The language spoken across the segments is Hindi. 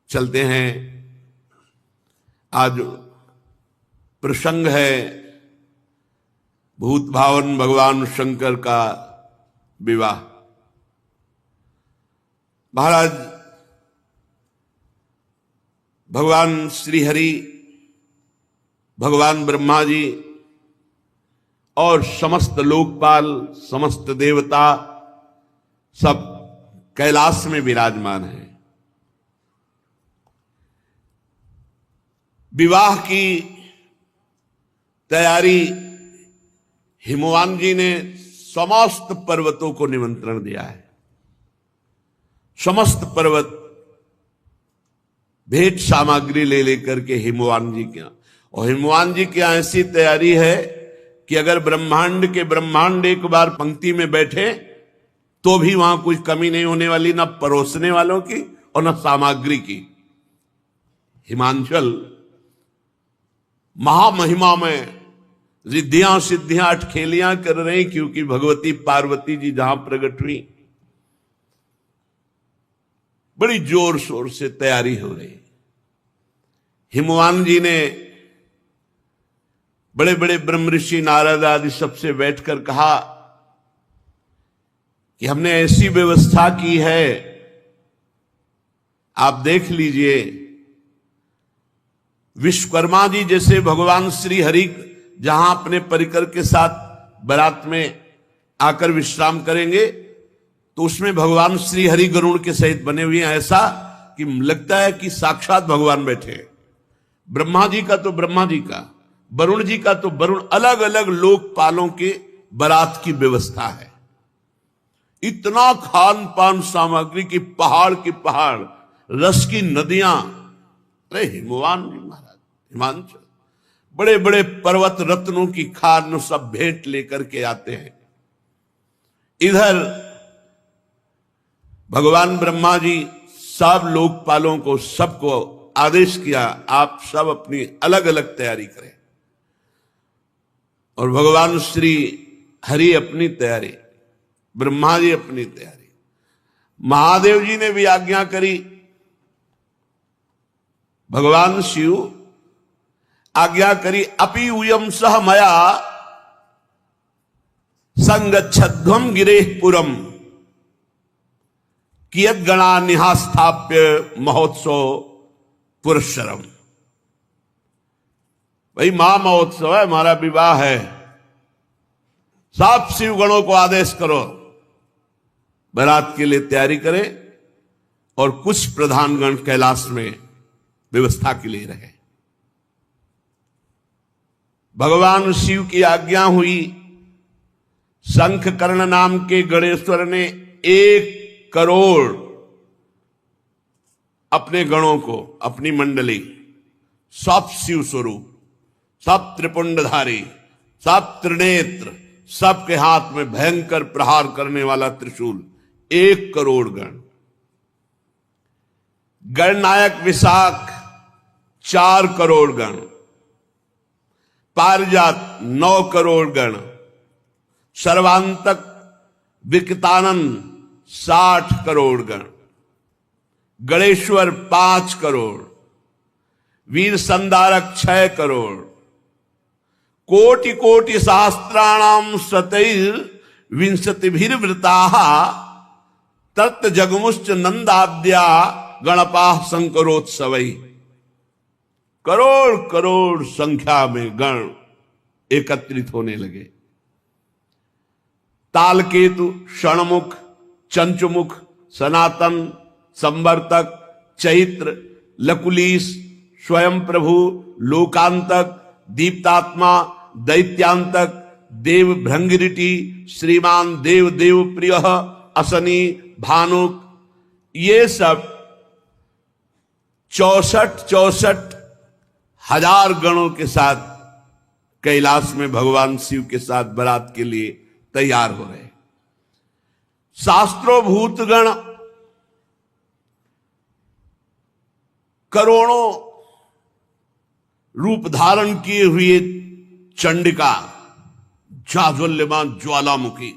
चलते हैं। आज प्रसंग है भूत भावन भगवान शंकर का विवाह। महाराज भगवान श्री हरि, भगवान ब्रह्मा जी और समस्त लोकपाल, समस्त देवता सब कैलाश में विराजमान हैं। विवाह की तैयारी हिमवान जी ने समस्त पर्वतों को निमंत्रण दिया है। समस्त पर्वत भेंट सामग्री ले लेकर के हिमवान जी के यहाँ, और हिमवान जी की ऐसी तैयारी है कि अगर ब्रह्मांड के ब्रह्मांड एक बार पंक्ति में बैठे तो भी वहां कुछ कमी नहीं होने वाली, ना परोसने वालों की और ना सामग्री की। हिमांचल महामहिमा में रिद्धियां सिद्धियां अटखेलियां कर रही, क्योंकि भगवती पार्वती जी जहां प्रकट हुई बड़ी जोर शोर से तैयारी हो रही। हिमवान जी ने बड़े बड़े ब्रह्म ऋषि नारद आदि सबसे बैठकर कहा कि हमने ऐसी व्यवस्था की है, आप देख लीजिए। विश्वकर्मा जी जैसे भगवान श्री हरि जहां अपने परिकर के साथ बारात में आकर विश्राम करेंगे तो उसमें भगवान श्री हरि गरुड़ के सहित बने हुए हैं, ऐसा कि लगता है कि साक्षात भगवान बैठे। ब्रह्मा जी का तो ब्रह्मा जी का, वरुण जी का तो वरुण, अलग अलग लोकपालों के बारात की व्यवस्था है। इतना खान पान सामग्री की पहाड़ की पहाड़, रस की नदियां। अरे हिमवान जी महाराज, हिमांचल बड़े बड़े पर्वत रत्नों की खान सब भेंट लेकर के आते हैं। इधर भगवान ब्रह्मा जी सब लोकपालों को, सबको आदेश किया, आप सब अपनी अलग अलग तैयारी करें। और भगवान श्री हरि अपनी तैयारी, ब्रह्मा जी अपनी तैयारी, महादेव जी ने भी आज्ञा करी। भगवान शिव आज्ञा करी, अपि यूयम सह मया संगच्छध्वम गिरेह पुरम कियत गणा निहास्थाप्य महोत्सव पुरस्सरम। भाई महा महोत्सव है, हमारा विवाह है, सब शिव गणों को आदेश करो बारात के लिए तैयारी करें, और कुछ प्रधान गण कैलाश में व्यवस्था के लिए रहे। भगवान शिव की आज्ञा हुई। शंख कर्ण नाम के गणेश्वर ने 1 करोड़ अपने गणों को, अपनी मंडली, सब शिव स्वरूप, सब त्रिपुंडधारी, सब त्रिनेत्र, सबके हाथ में भयंकर प्रहार करने वाला त्रिशूल, 1 करोड़ गण। गणनायक विशाख 4 करोड़ गण, पारिजात 9 करोड़ गण, सर्वांतक विकतानंद 60 करोड़ गण, गणेश्वर 5 करोड़, वीर संधारक 6 करोड़, कोटि कोटि सहस्त्राणाम शतैर विंशतिभिर्वृताः तत् जगमुश्च नंदाद्या गणपाः शंकरोत्सवै। करोड़ करोड़ संख्या में गण एकत्रित होने लगे। तालकेतु, षणमुख, चंचुमुख, सनातन, संवर्तक, चैत्र, लकुलीस, स्वयं प्रभु, लोकांतक, दीप्तात्मा, दैत्यांतक, देव भृंगिरिटी, श्रीमान देव देव प्रिय, असनी, भानुक, ये सब 64 हजार गणों के साथ कैलाश में भगवान शिव के साथ बारात के लिए तैयार हो रहे। शास्त्रों भूतगण करोड़ों रूप धारण किए हुए चंडिका, जाज्वल्यमान ज्वालामुखी,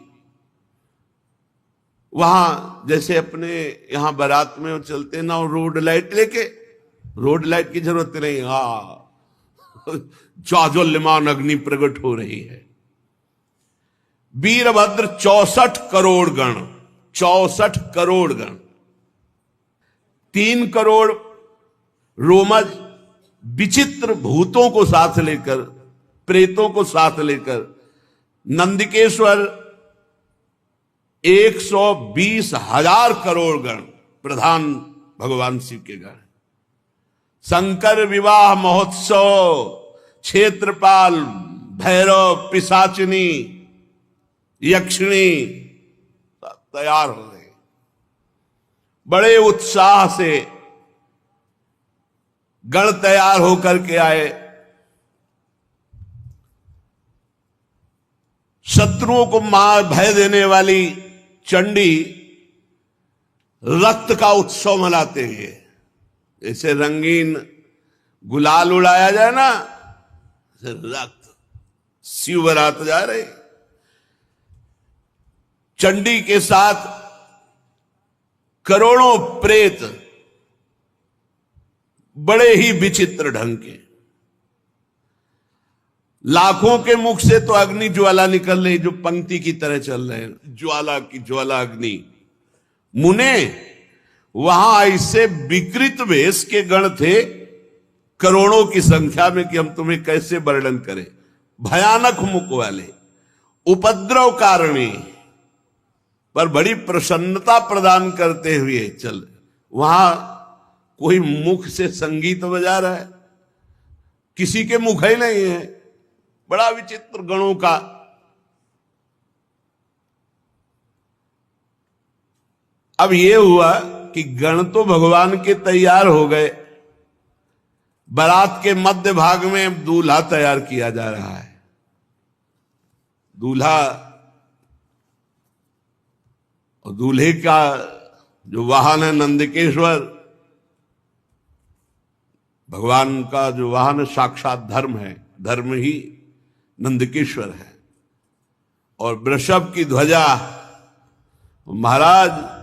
वहां जैसे अपने यहां बारात में चलते ना रोड लाइट लेके, रोड लाइट की जरूरत नहीं। ज्वाज्वल्यमान अग्नि प्रकट हो रही है। वीरभद्र 64 करोड़ गण, 64 करोड़ गण, 3 करोड़ रोमज विचित्र भूतों को साथ लेकर, प्रेतों को साथ लेकर, नंदिकेश्वर 120,000 करोड़ गण, प्रधान भगवान शिव के गण। शंकर विवाह महोत्सव, क्षेत्रपाल, भैरव, पिशाचिनी, यक्षिणी तैयार हो गए। बड़े उत्साह से गण तैयार होकर के आए। शत्रुओं को मार भय देने वाली चंडी रक्त का उत्सव मनाते हैं। जैसे रंगीन गुलाल उड़ाया जाए ना, रक्त शिव बरात जा रहे। चंडी के साथ करोड़ों प्रेत, बड़े ही विचित्र ढंग के। लाखों के मुख से तो अग्नि ज्वाला निकल रही, जो पंक्ति की तरह चल रहे हैं, ज्वाला की ज्वाला अग्नि। मुने वहां ऐसे विकृत वेश के गण थे करोड़ों की संख्या में कि हम तुम्हें कैसे वर्णन करें। भयानक मुख वाले, उपद्रव कारणी, पर बड़ी प्रसन्नता प्रदान करते हुए चल। वहां कोई मुख से संगीत बजा रहा है, किसी के मुख ही नहीं है। बड़ा विचित्र गणों का। अब यह हुआ कि गण तो भगवान के तैयार हो गए। बारात के मध्य भाग में दूल्हा तैयार किया जा रहा है। दूल्हा और दूल्हे का जो वाहन है नंदिकेश्वर, भगवान का जो वाहन साक्षात धर्म है, धर्म ही नंदिकेश्वर है। और वृषभ की ध्वजा महाराज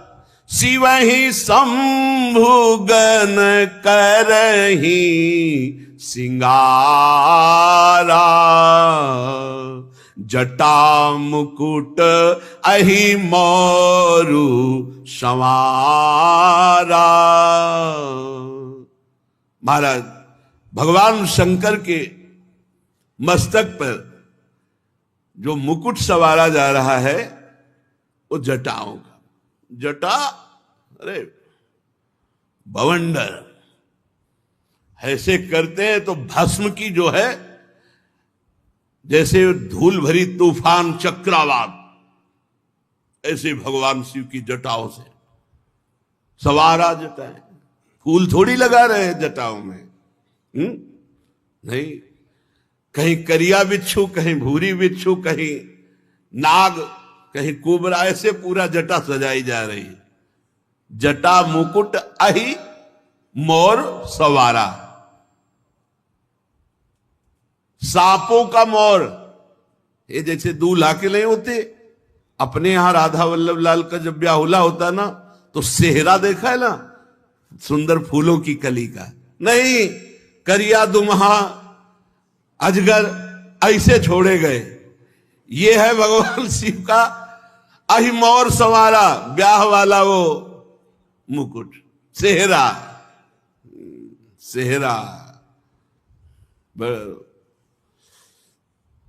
शिव ही शंभु गण करही सिंगारा, जटा मुकुट अहि मोरु संवारा। महाराज भगवान शंकर के मस्तक पर जो मुकुट सवारा जा रहा है वो जटाओं का। जटा अरे बवंडर ऐसे करते हैं तो भस्म की जो है, जैसे धूल भरी तूफान चक्रवात, ऐसे भगवान शिव की जटाओं से सवारा जटाएं। फूल थोड़ी लगा रहे हैं जटाओं में, नहीं। कहीं करिया बिच्छू, कहीं भूरी बिच्छू, कहीं नाग, कहीं कुबरा, ऐसे पूरा जटा सजाई जा रही है। जटा मुकुट अहि मोर सवारा। सांपों का मोर, ये जैसे दूल्हा के नहीं होते। अपने यहां राधा वल्लभ लाल का जब ब्याहुला होता ना, तो सेहरा देखा है ना, सुंदर फूलों की कली का। नहीं, करिया दुम्हा अजगर ऐसे छोड़े गए। ये है भगवान शिव का अहि मोर सवारा, ब्याह वाला वो मुकुट, सेहरा। सेहरा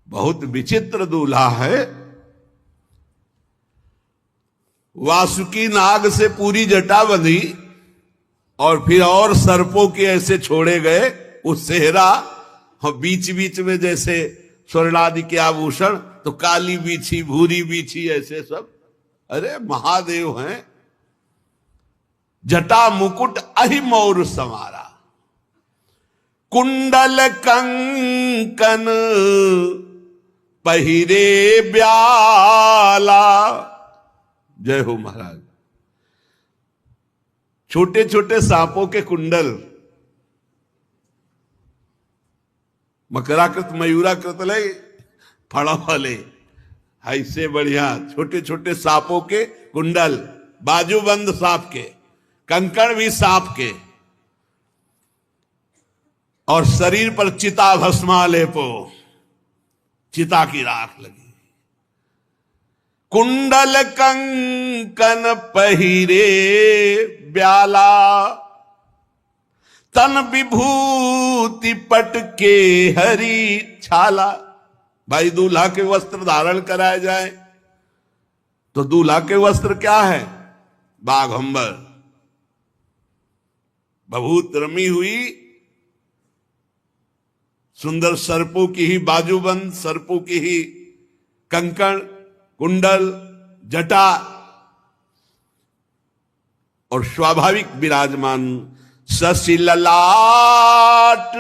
बहुत विचित्र दूल्हा है। वासुकी नाग से पूरी जटा बंधी और फिर और सर्पों के ऐसे छोड़े गए। वो सेहरा और बीच बीच में जैसे स्वर्णादि के आभूषण, तो काली बीछी, भूरी बीछी, ऐसे सब। अरे महादेव हैं। जटा मुकुट अहि मोर संवारा, कुंडल कंकन पहिरे ब्याला। जय हो महाराज। छोटे छोटे सांपों के कुंडल, मकराकृत मयूराकृत ले फड़ा वाले, ऐसे बढ़िया छोटे छोटे सांपों के कुंडल, बाजूबंद सांप के, कंकण भी सांप के। और शरीर पर चिता भस्मा लेपो, चिता की राख लगी। कुंडल कंकन पहिरे ब्याला, तन विभूति पट के हरी छाला। भाई दूल्हा के वस्त्र धारण कराए जाए तो दूल्हा के वस्त्र क्या है? बाघंबर, बहुत रमी हुई सुंदर सर्पों की ही बाजूबंद, सर्पों की ही कंकण, कुंडल, जटा और स्वाभाविक विराजमान शशि ललाट,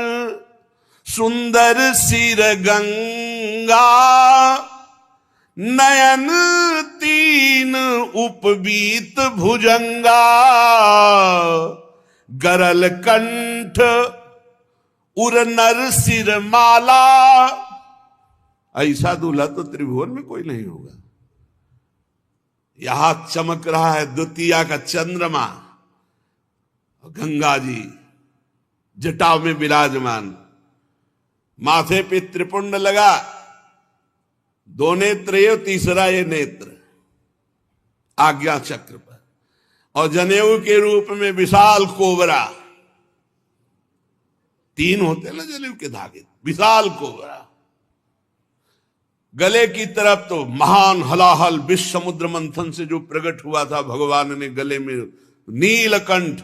सुंदर सिर गंगा, नयन तीन उपवीत भुजंगा, गरल कंठ उर नर सिर माला। ऐसा दूल्हा तो त्रिभुवन में कोई नहीं होगा। यहां चमक रहा है द्वितीया का चंद्रमा, गंगा जी जटाव में विराजमान, माथे पे त्रिपुंड लगा, दो नेत्र ये, तीसरा ये नेत्र आज्ञा चक्र पर, और जनेऊ के रूप में विशाल कोबरा, तीन होते ना जनेऊ के धागे, विशाल कोबरा। गले की तरफ तो महान हलाहल विश्व समुद्र मंथन से जो प्रकट हुआ था भगवान ने गले में नीलकंठ,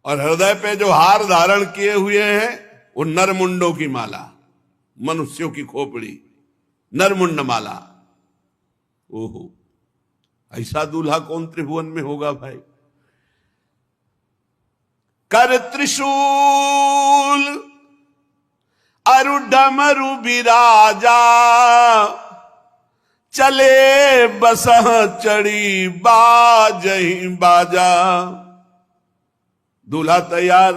और हृदय पे जो हार धारण किए हुए हैं वो नरमुंडों की माला, मनुष्यों की खोपड़ी, नरमुंड माला। ओहो, ऐसा दूल्हा कौन त्रिभुवन में होगा भाई? कर त्रिशूल अरु डमरु बिराजा, चले बसह चढ़ी बाजही बाजा। दूल्हा तैयार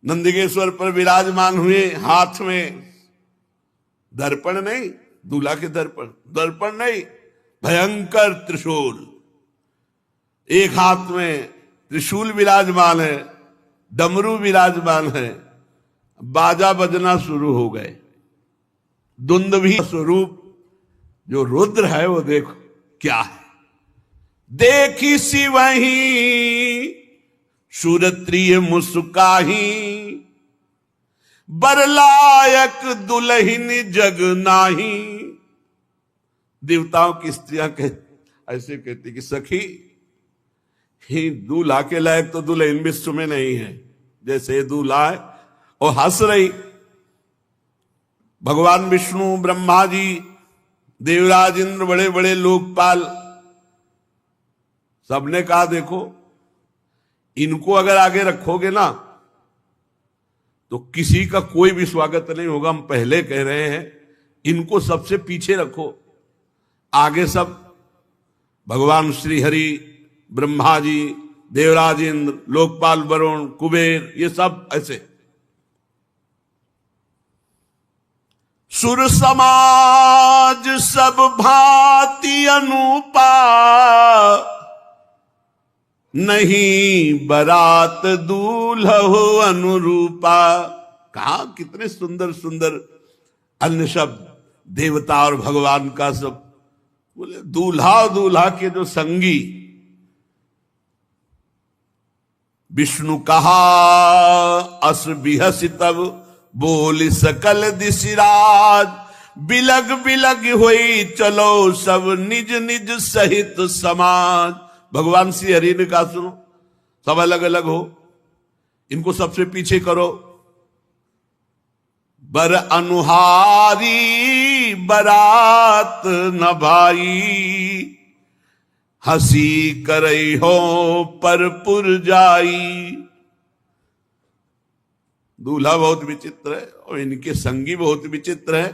नंदिकेश्वर पर विराजमान हुए, हाथ में दर्पण नहीं, दूल्हा के दर्पण नहीं, भयंकर त्रिशूल, एक हाथ में त्रिशूल विराजमान है, डमरू विराजमान है, बाजा बजना शुरू हो गए। दुंदुभी स्वरूप जो रुद्र है वो देखो क्या है। देखी सी वही सुरत्रिय मुस्काही, बरलायक दुल्हन जग नाही। देवताओं की स्त्रियां ऐसे कहती कि सखी, ही दूल्हा के लायक तो दुल्हन विश्व में नहीं है। जैसे दूल्हा है और हंस रही। भगवान विष्णु, ब्रह्मा जी, देवराज इंद्र, बड़े बड़े लोकपाल, सबने कहा देखो इनको अगर आगे रखोगे ना तो किसी का कोई भी स्वागत नहीं होगा। हम पहले कह रहे हैं इनको सबसे पीछे रखो, आगे सब भगवान श्री हरि, ब्रह्मा जी, देवराज इंद्र, लोकपाल वरुण, कुबेर, ये सब ऐसे। सुर समाज सब भांति अनुपा, नहीं बरात दूल्हो अनुरूपा। कहा कितने सुंदर सुंदर अन्य शब्द, देवता और भगवान का सब। बोले दूल्हा दूल्हा के जो संगी, विष्णु कहा अस बिहस तब बोल सकल दिशिराज, बिलग बिलग होई चलो सब निज निज सहित समाज। भगवान श्री हरि ने कहा सुनो, सब अलग अलग हो, इनको सबसे पीछे करो। बर अनुहारी बरात न भाई, हंसी करई हो पर पुर जाई। दूल्हा बहुत विचित्र है और इनके संगी बहुत विचित्र है।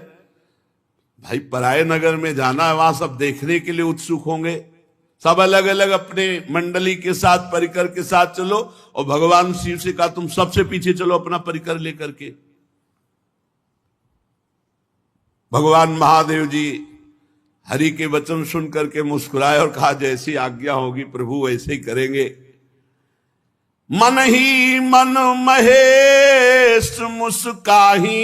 भाई पराये नगर में जाना है, वहां सब देखने के लिए उत्सुक होंगे। सब अलग अलग अपने मंडली के साथ, परिकर के साथ चलो, और भगवान शिव से कहा तुम सबसे पीछे चलो अपना परिकर लेकर के। भगवान महादेव जी हरि के वचन सुन करके मुस्कुराए और कहा जैसी आज्ञा होगी प्रभु वैसे ही करेंगे। मन ही मन महेश मुस्काही,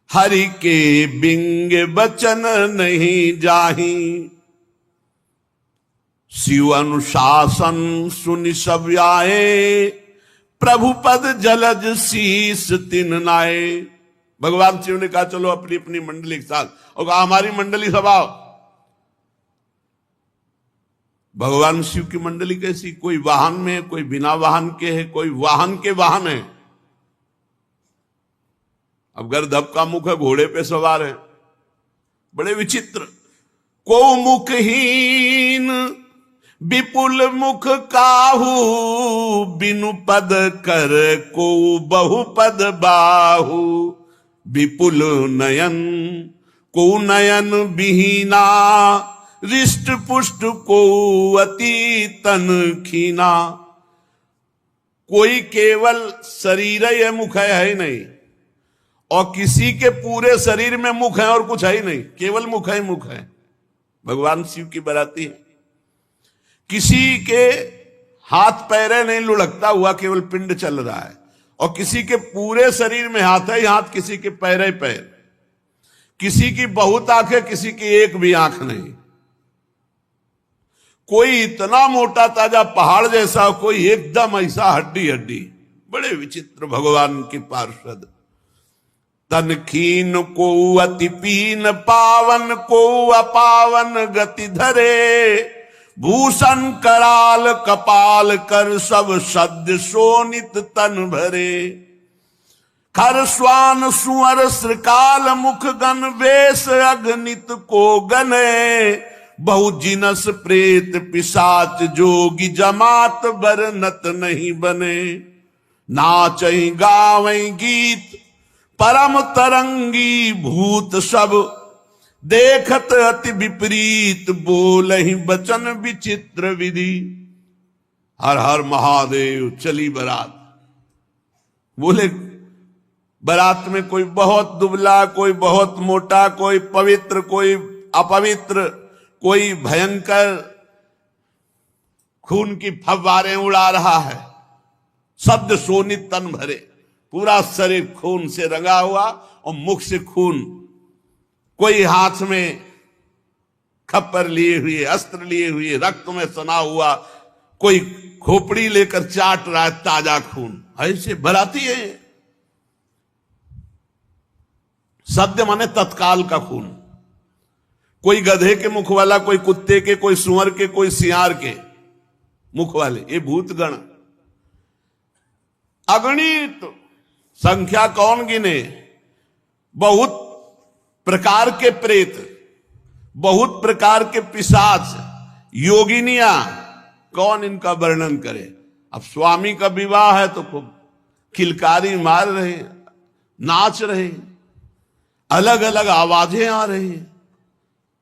हरि के बिंग बचन नहीं जाही। शिव अनुशासन सुनि सब आए, प्रभु पद जलज शीस तिन नाए। भगवान शिव ने कहा चलो अपनी अपनी मंडली के साथ, और कहा हमारी मंडली सब आओ। भगवान शिव की मंडली कैसी, कोई वाहन में है, कोई बिना वाहन के है, कोई वाहन के वाहन है। अब गर्दभ का मुख है, घोड़े पे सवार है, बड़े विचित्र। को मुखहीन विपुल मुख काहू, बिनु पद कर को बहुपद बाहू। विपुल नयन को नयन विहीना, रिष्ट पुष्ट को अति तन खीना। कोई केवल शरीर है, मुख है ही नहीं, और किसी के पूरे शरीर में मुख है और कुछ है ही नहीं, केवल मुख है, मुख है। भगवान शिव की बराती है। किसी के हाथ पैरे नहीं लुढ़कता हुआ, केवल पिंड चल रहा है, और किसी के पूरे शरीर में हाथ है ही हाथ, किसी के पैर ही पैर, किसी की बहुत आंखें, किसी की एक भी आंख नहीं। कोई इतना मोटा ताजा पहाड़ जैसा, कोई एकदम ऐसा हड्डी हड्डी। बड़े विचित्र भगवान के पार्षद। तन खीन को अति पीन, पावन को अपावन गति धरे। भूषण कराल कपाल कर, सब सद्य शोणित तन भरे। खर स्वान सुअर श्रृकाल, मुख गण वेश अगणित को गने। बहु जिनस प्रेत पिशाच, जोगी जमात बरनत नहीं बने। नाचई गावई गीत परम तरंगी, भूत सब देखत अति विपरीत। बोलहि बचन विचित्र विधि। हर हर महादेव चली बारात। बोले बारात में कोई बहुत दुबला, कोई बहुत मोटा, कोई पवित्र, कोई अपवित्र, कोई भयंकर खून की फव्वारें उड़ा रहा है। शब्द शोणित तन भरे, पूरा शरीर खून से रंगा हुआ और मुख से खून। कोई हाथ में खप्पर लिए हुए, अस्त्र लिए हुए, रक्त में सना हुआ, कोई खोपड़ी लेकर चाट रहा है ताजा खून। ऐसे बराती है। सद्य माने तत्काल का खून। कोई गधे के मुख वाला, कोई कुत्ते के, कोई सुअर के, कोई सियार के मुख वाले, ये भूतगण अगणित। संख्या कौन गिने। बहुत प्रकार के प्रेत, बहुत प्रकार के पिशाच, योगिनियां, कौन इनका वर्णन करे। अब स्वामी का विवाह है तो खूब किलकारी मार रहे, नाच रहे, अलग अलग आवाजें आ रही हैं।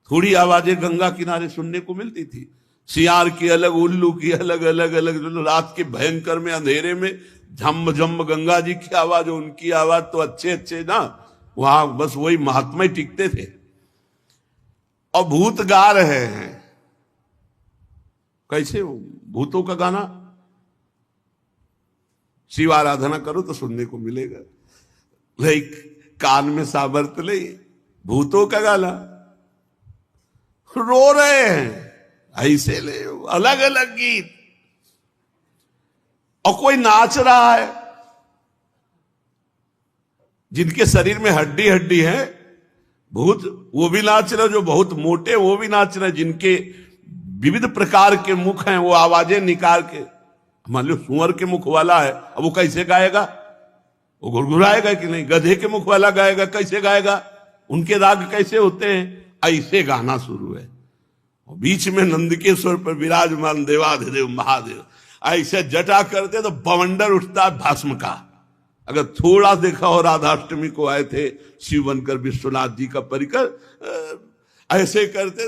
थोड़ी आवाजें गंगा किनारे सुनने को मिलती थी, सियार की अलग, उल्लू की अलग, अलग अलग। रात के भयंकर में अंधेरे में झम झम गंगा जी की आवाज, उनकी आवाज तो अच्छे अच्छे ना, वहां बस वही महात्मा ही टिकते थे। और भूत गा रहे हैं। कैसे भूतों का गाना। शिव आराधना करो तो सुनने को मिलेगा। लाइक कान में साबर्त ले, भूतों का गाना, रो रहे हैं ऐसे ले, अलग अलग गीत। और कोई नाच रहा है, जिनके शरीर में हड्डी हड्डी है भूत, वो भी नाच रहे। जो बहुत मोटे वो भी नाच रहे। जिनके विविध प्रकार के मुख हैं, वो आवाजें निकाल के। मान लो सुअर के मुख वाला है, अब वो कैसे गाएगा। वो घुरघुराएगा कि नहीं। गधे के मुख वाला गाएगा, कैसे गाएगा। उनके राग कैसे होते हैं। ऐसे गाना शुरू है। और बीच में नंदकेश्वर पर विराजमान देवाधिदेव महादेव ऐसे जटा करते तो बवंडर उठता भस्म का। अगर थोड़ा देखा हो, राधाष्टमी को आए थे शिव बनकर विश्वनाथ जी का परिकर, ऐसे करते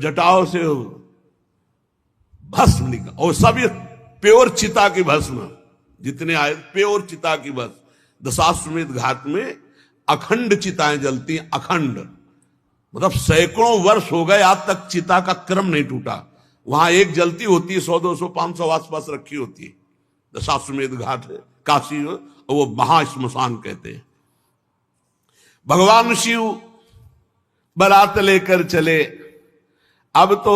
जटाओं से भस्म निकल। और सब प्योर चिता की भस्म, जितने आए प्योर चिता की भस्म। दशाश्वमेध घाट में अखंड चिताएं जलती हैं, अखंड। मतलब सैकड़ों वर्ष हो गए आज तक चिता का क्रम नहीं टूटा। वहां एक जलती होती है, 100 200 500 आसपास रखी होती है। दशाश्वमेध घाट है काशी, वो महाश्मशान कहते हैं। भगवान शिव बारात लेकर चले। अब तो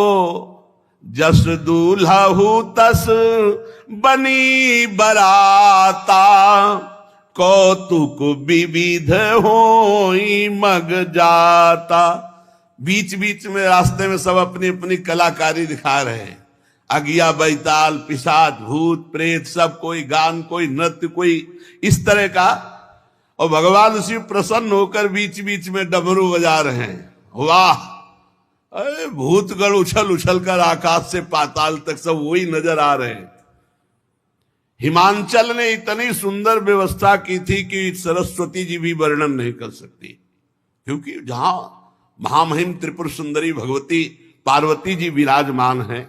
जस दूल्हा तस बनी बराता, कौतुक विविध होई मग जाता। बीच बीच में रास्ते में सब अपनी अपनी कलाकारी दिखा रहे हैं। अगिया बैताल पिशाच भूत प्रेत सब, कोई गान कोई नृत्य कोई इस तरह का। और भगवान शिव प्रसन्न होकर बीच बीच में डमरू बजा रहे हैं। वाह, अरे भूतगण उछल उछल कर आकाश से पाताल तक सब वही नजर आ रहे हैं। हिमांचल ने इतनी सुंदर व्यवस्था की थी कि सरस्वती जी भी वर्णन नहीं कर सकती, क्योंकि जहां महामहिम त्रिपुर सुंदरी भगवती पार्वती जी विराजमान हैं,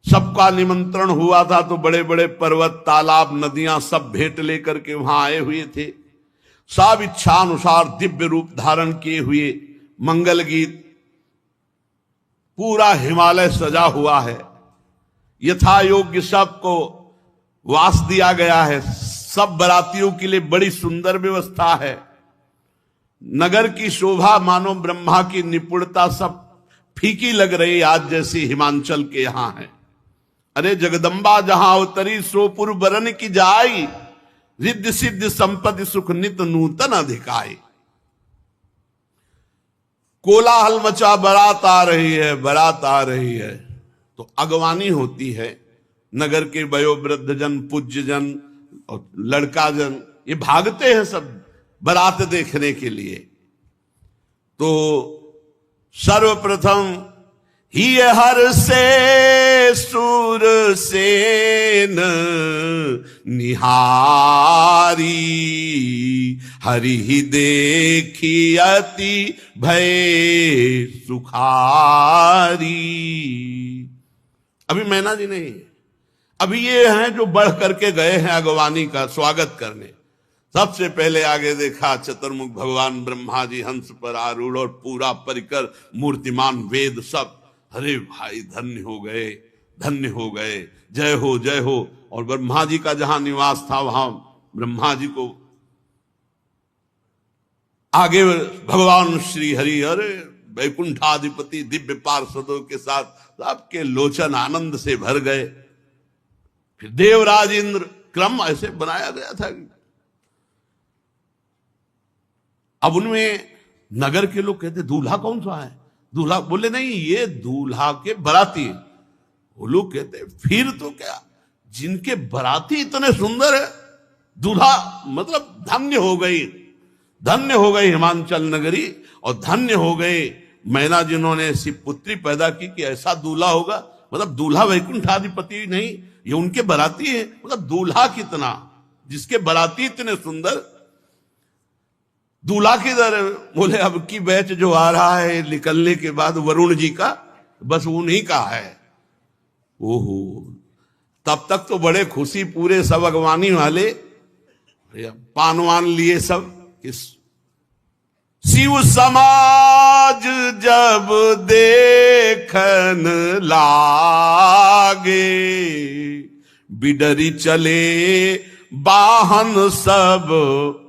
सबका निमंत्रण हुआ था तो बड़े बड़े पर्वत तालाब नदियां सब भेंट लेकर के वहां आए हुए थे। सब इच्छा अनुसार दिव्य रूप धारण किए हुए, मंगल गीत, पूरा हिमालय सजा हुआ है। यथा योग्य सबको वास दिया गया है। सब बरातियों के लिए बड़ी सुंदर व्यवस्था है। नगर की शोभा मानो ब्रह्मा की निपुणता सब फीकी लग रही आज जैसी हिमांचल के यहां है। अरे जगदम्बा जहां अवतरी सोपुर बरन की जाई, रिद्ध सिद्ध संपत्ति सुख नित नूतन अधिकाई। कोलाहल मचा, बारात आ रही है, बारात आ रही है। तो अगवानी होती है। नगर के वयोवृद्ध जन, पूज्य जन और लड़का जन ये भागते हैं सब बारात देखने के लिए। तो सर्वप्रथम ही हर से सुर सेन निहारी, हरि ही देखी अति भय सुखारी। अभी मैना जी नहीं, अभी ये हैं जो बढ़ करके गए हैं अगवानी का स्वागत करने। सबसे पहले आगे देखा चतुर्मुख भगवान ब्रह्मा जी हंस पर आरूढ़ और पूरा परिकर मूर्तिमान वेद सब। अरे भाई धन्य हो गए, धन्य हो गए, जय हो जय हो। और ब्रह्मा जी का जहां निवास था वहां ब्रह्मा जी को आगे भगवान श्री हरि, अरे वैकुंठाधिपति दिव्य पार्षदों के साथ सबके लोचन आनंद से भर गए। फिर देवराज इंद्र, क्रम ऐसे बनाया गया था। अब उनमें नगर के लोग कहते दूल्हा कौन सा है? दूल्हा बोले नहीं, ये दूल्हा के बराती। वो लोग कहते फिर तो क्या, जिनके बराती इतने सुंदर है, दूल्हा मतलब धन्य हो गई, धन्य हो गई हिमांचल नगरी। और धन्य हो गए मैना जिन्होंने ऐसी पुत्री पैदा की कि ऐसा दूल्हा होगा। मतलब दूल्हा वैकुंठाधिपति नहीं, ये उनके बराती है। मतलब दूल्हा कितना, जिसके बराती इतने सुंदर, दूल्हा किधर? बोले अब की बैच जो आ रहा है निकलने के बाद वरुण जी का, बस उन्हीं का है। ओहो, तब तक तो बड़े खुशी पूरे सब अगवानी वाले, पानवान लिए सब। किस शिव समाज जब देखन लागे, बिडरी चले वाहन सब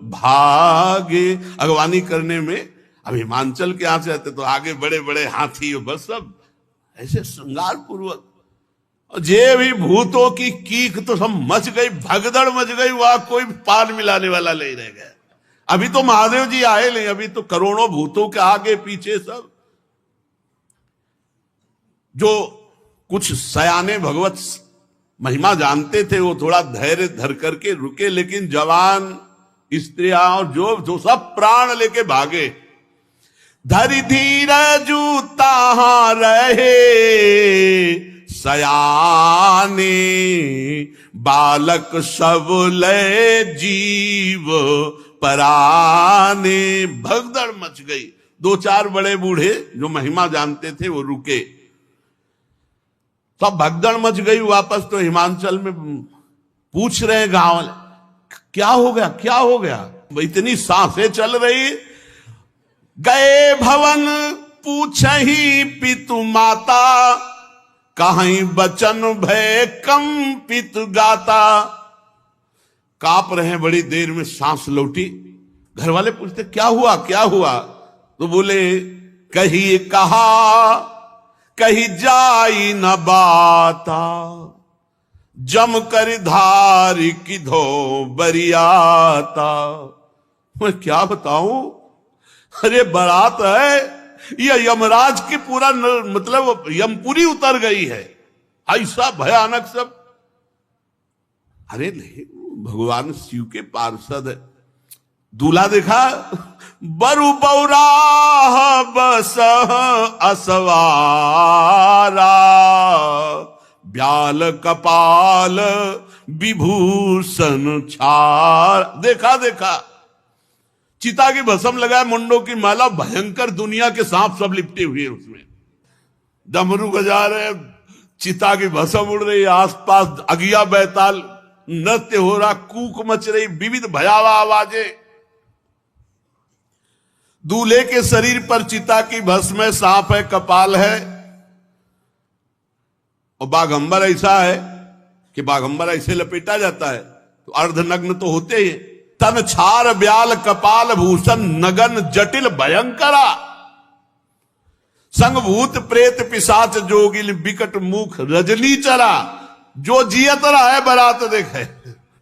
भागे। अगवानी करने में अब हिमांचल के यहां से आते तो आगे बड़े बड़े हाथी, बस सब ऐसे श्रृंगार पूर्वक। जे भी भूतों की कीक तो सब मच गई, भगदड़ मच गई, वहां कोई पार मिलाने वाला नहीं रह गया। अभी तो महादेव जी आए नहीं, अभी तो करोड़ों भूतों के आगे पीछे सब। जो कुछ सयाने भगवत महिमा जानते थे वो थोड़ा धैर्य धर करके रुके, लेकिन जवान स्त्रियां और जो सब प्राण लेके भागे। धरि धीरजु ताहां रहे सयाने, बालक सब ले जीव पराने। भगदड़ मच गई। 2-4 बड़े बूढ़े जो महिमा जानते थे वो रुके, सब भगदड़ मच गई। वापस तो हिमांचल में पूछ रहे गांव वाले क्या हो गया, क्या हो गया? इतनी सांसें चल रही। गए भवन पूछही पितु माता, कहीं बचन भय कंपित गाता। कांप रहे हैं, बड़ी देर में सांस लौटी। घर वाले पूछते क्या हुआ क्या हुआ? तो बोले कहीं कहा कहीं जाई न बाता, जम कर धारी किधो बरियाता। मैं क्या बताऊं, अरे बारात है या यमराज की पूरा मतलब यमपुरी उतर गई है, ऐसा भयानक सब। अरे नहीं, भगवान शिव के पार्षद है। दूल्हा देखा, बरु बौराह बस असवारा, ब्याल कपाल विभूषण छार। देखा देखा, चिता की भस्म लगाए, मुंडों की माला, भयंकर दुनिया के सांप सब लिपटे हुए हैं उसमें। डमरू बजा रहे, चिता की भस्म उड़ रही, आसपास अगिया बैताल नृत्य हो रहा, कूक मच रही, विविध भयावह आवाजें। दूल्हे के शरीर पर चिता की भस्म है, सांप है, कपाल है, और बाघंबर ऐसा है कि बाघंबर ऐसे लपेटा जाता है तो अर्धनग्न तो होते ही। तन छार ब्याल कपाल भूषण नगन जटिल भयंकरा, संग भूत प्रेत पिशाच जोगिल विकट मुख रजनी चरा। जो जियत रहा है बारात देखे।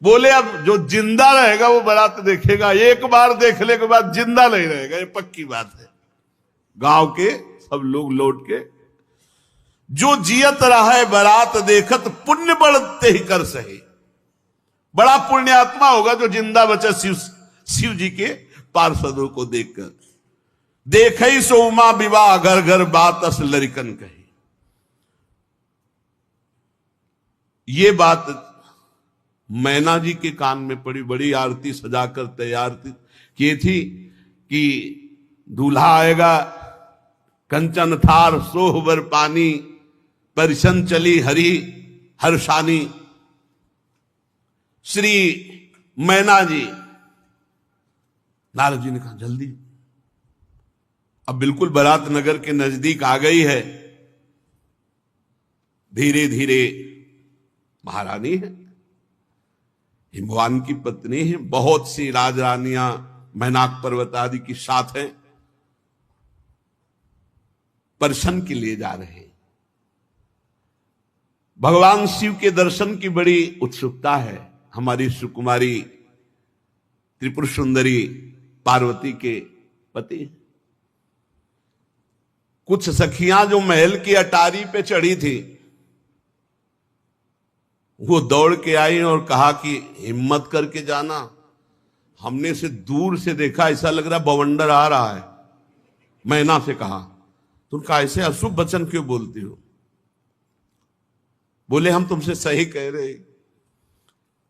बोले अब जो जिंदा रहेगा वो बारात देखेगा, एक बार देखने के बाद जिंदा नहीं रहेगा, ये पक्की बात है। गांव के सब लोग लौट के, जो जियत रहा है बारात देखत, पुण्य बढ़ते ही कर सही। बड़ा पुण्यात्मा होगा जो जिंदा बचा शिव जी के पार्षदों को देखकर। देखई सो उमा विवाह घर घर बात अस लरिकन कही। ये बात मैना जी के कान में पड़ी, बड़ी आरती सजाकर तैयार की थी कि दूल्हा आएगा, कंचन थार सोहबर पानी, परिशन चली हरि हर्षानी। श्री मैना जी, नारद जी ने कहा जल्दी, अब बिल्कुल बारात नगर के नजदीक आ गई है। धीरे धीरे, महारानी है, हिमवान की पत्नी है, बहुत सी राजरानियां मैनाक पर्वत आदि की साथ हैं, दर्शन के लिए जा रहे हैं। भगवान शिव के दर्शन की बड़ी उत्सुकता है हमारी सुकुमारी त्रिपुर सुंदरी पार्वती के पति। कुछ सखियां जो महल की अटारी पे चढ़ी थी, वो दौड़ के आई और कहा कि हिम्मत करके जाना, हमने से दूर से देखा, ऐसा लग रहा बवंडर आ रहा है। मैना से कहा, तो उनका ऐसे अशुभ वचन क्यों बोलती हो? बोले हम तुमसे सही कह रहे।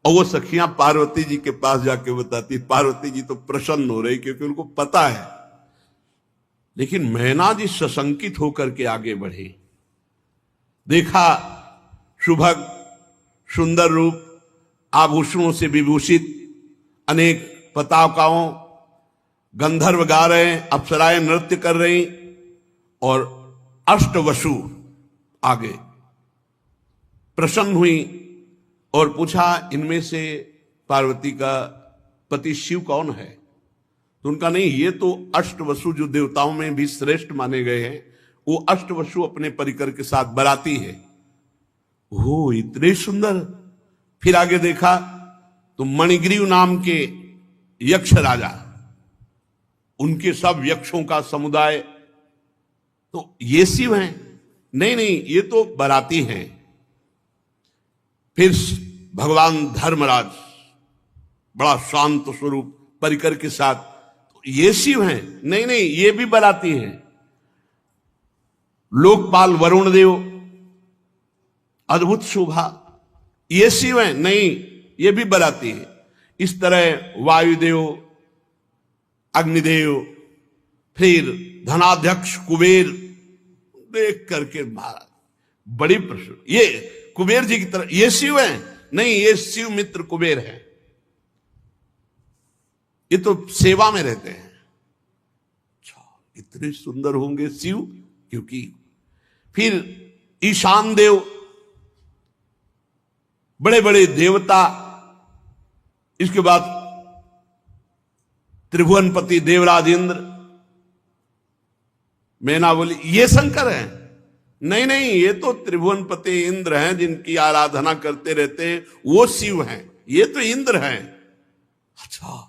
और वो सखियां पार्वती जी के पास जाके बताती, पार्वती जी तो प्रसन्न हो रही क्योंकि उनको पता है। लेकिन मैना जी सशंकित होकर के आगे बढ़े। देखा सुभग सुंदर रूप, आभूषणों से विभूषित, अनेक पताकाओं, गंधर्व गा रहे हैं, अप्सराएं नृत्य कर रही, और अष्टवसु आगे प्रसन्न हुई और पूछा इनमें से पार्वती का पति शिव कौन है? तो उनका नहीं, ये तो अष्टवसु जो देवताओं में भी श्रेष्ठ माने गए हैं, वो अष्टवसु अपने परिकर के साथ बराती है। ओ इतने सुंदर। फिर आगे देखा तो मणिग्रीव नाम के यक्ष राजा, उनके सब यक्षों का समुदाय, तो ये शिव हैं? नहीं नहीं, ये तो बराती हैं। फिर भगवान धर्मराज बड़ा शांत स्वरूप परिकर के साथ, तो ये शिव हैं? नहीं नहीं, ये भी बराती हैं। लोकपाल वरुण देव, अद्भुत शोभा, ये शिव हैं? नहीं, ये भी बराती है। इस तरह वायुदेव, अग्निदेव, फिर धनाध्यक्ष कुबेर, देख करके महाराज बड़ी प्रश्न, ये कुबेर जी की तरह ये शिव हैं? नहीं, ये शिव मित्र कुबेर है, ये तो सेवा में रहते हैं। इतने सुंदर होंगे शिव, क्योंकि फिर ईशान देव, बड़े बड़े देवता, इसके बाद त्रिभुवनपति देवराज इंद्र, मैना बोली ये शंकर हैं? नहीं नहीं, ये तो त्रिभुवनपति इंद्र हैं जिनकी आराधना करते रहते हैं, वो शिव हैं, ये तो इंद्र हैं। अच्छा,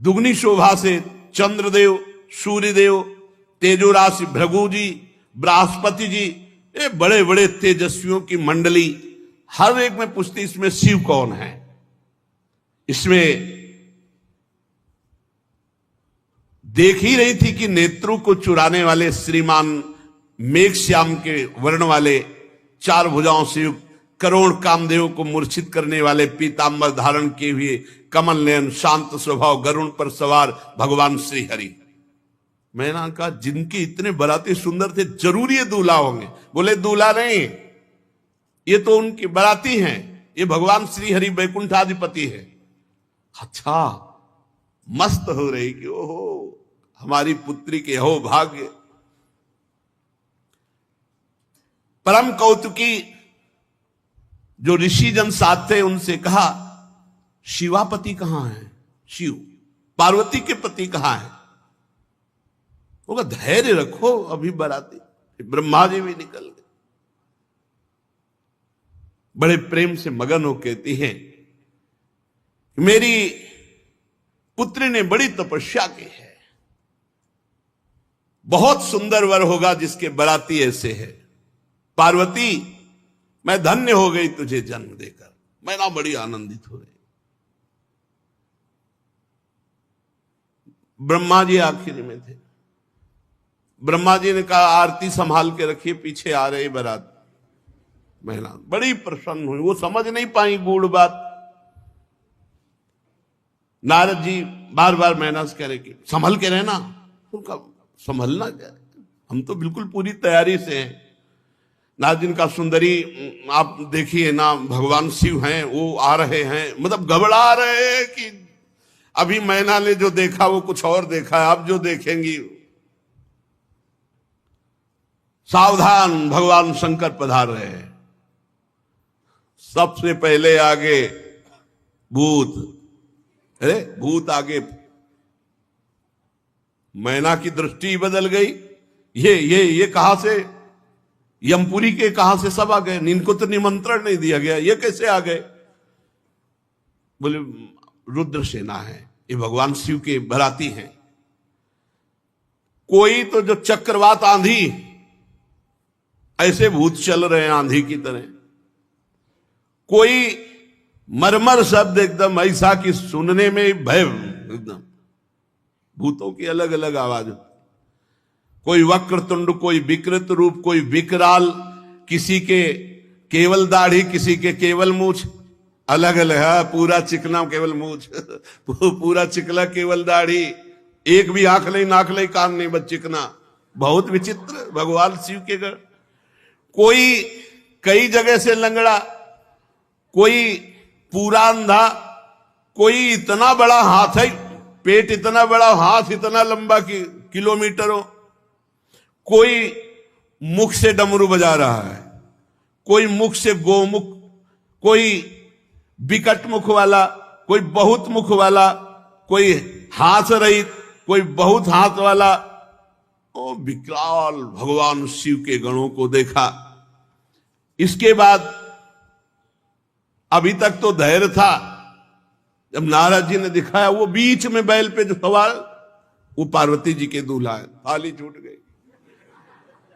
दुगनी शोभा से चंद्रदेव, सूर्यदेव, तेजो राशि भृगु जी, बृहस्पति जी, ये बड़े बड़े तेजस्वियों की मंडली, हर एक में पूछती इसमें शिव कौन है। इसमें देख ही रही थी कि नेत्रों को चुराने वाले श्रीमान मेघश्याम के वर्ण वाले, चार भुजाओं से युक्त, करोड़ कामदेव को मूर्छित करने वाले, पीतांबर धारण किए हुए, कमल नयन, शांत स्वभाव, गरुण पर सवार भगवान श्री हरि। मैंने कहा जिनके इतने बराती सुंदर थे जरूर ये दूल्हा होंगे। बोले दूल्हा नहीं, ये तो उनकी बराती हैं, ये भगवान श्री हरि वैकुंठाधिपति है। अच्छा, मस्त हो रही कि ओहो हमारी पुत्री के हो भाग्य। परम कौतुकी जो ऋषि जन साथ थे उनसे कहा शिवापति कहां है? शिव, पार्वती के पति कहां है? वो धैर्य रखो, अभी बराती। ब्रह्मा जी भी निकल गए, बड़े प्रेम से मगन हो कहती हैं मेरी पुत्री ने बड़ी तपस्या की है, बहुत सुंदर वर होगा जिसके बराती ऐसे है। पार्वती, मैं धन्य हो गई तुझे जन्म देकर, मैं ना बड़ी आनंदित हो रही। ब्रह्मा जी आखिरी में थे। ब्रह्मा जी ने कहा आरती संभाल के रखिए, पीछे आ रही बारात। महिला बड़ी प्रसन्न हुई, वो समझ नहीं पाई गूढ़ बात। नारद जी बार बार मैना से कह रहे कि संभल के रहना। उनका संभलना क्या, हम तो बिल्कुल पूरी तैयारी से हैं। नारद जी का सुंदरी आप देखिए ना, भगवान शिव हैं, वो आ रहे हैं, मतलब घबरा रहे हैं कि अभी मैना ने जो देखा वो कुछ और देखा है, अब जो देखेंगी। सावधान, भगवान शंकर पधार रहे हैं। सबसे पहले आगे भूत, अरे भूत आगे। मैना की दृष्टि बदल गई, ये कहां से, यमपुरी के कहां से सब आ गए? इनको तो निमंत्रण नहीं दिया गया, ये कैसे आ गए? बोले रुद्र सेना है, ये भगवान शिव के बराती हैं। कोई तो जो चक्रवात आंधी, ऐसे भूत चल रहे हैं आंधी की तरह। कोई मरमर शब्द एकदम ऐसा कि सुनने में भय, एकदम भूतों की अलग अलग आवाज। कोई वक्रतुंड, कोई विकृत रूप, कोई विकराल, किसी के केवल दाढ़ी, किसी के केवल मूछ, अलग अलग है। पूरा चिकना केवल मूछ, पूरा चिकला केवल दाढ़ी, एक भी आंख नहीं, नाक नहीं, कान नहीं, बस चिकना। बहुत विचित्र भगवान शिव के घर। कोई कई जगह से लंगड़ा, कोई पूरा अंधा, कोई इतना बड़ा हाथ है, पेट इतना बड़ा, हाथ इतना लंबा कि किलोमीटरों। कोई मुख से डमरू बजा रहा है, कोई मुख से गोमुख, कोई विकट मुख वाला, कोई बहुत मुख वाला, कोई हाथ रहित, कोई बहुत हाथ वाला। ओ विकराल भगवान शिव के गणों को देखा। इसके बाद अभी तक तो धैर्य था, जब नारद जी ने दिखाया वो बीच में बैल पे जो सवार, वो पार्वती जी के दूल्हा है। थाली छूट गई।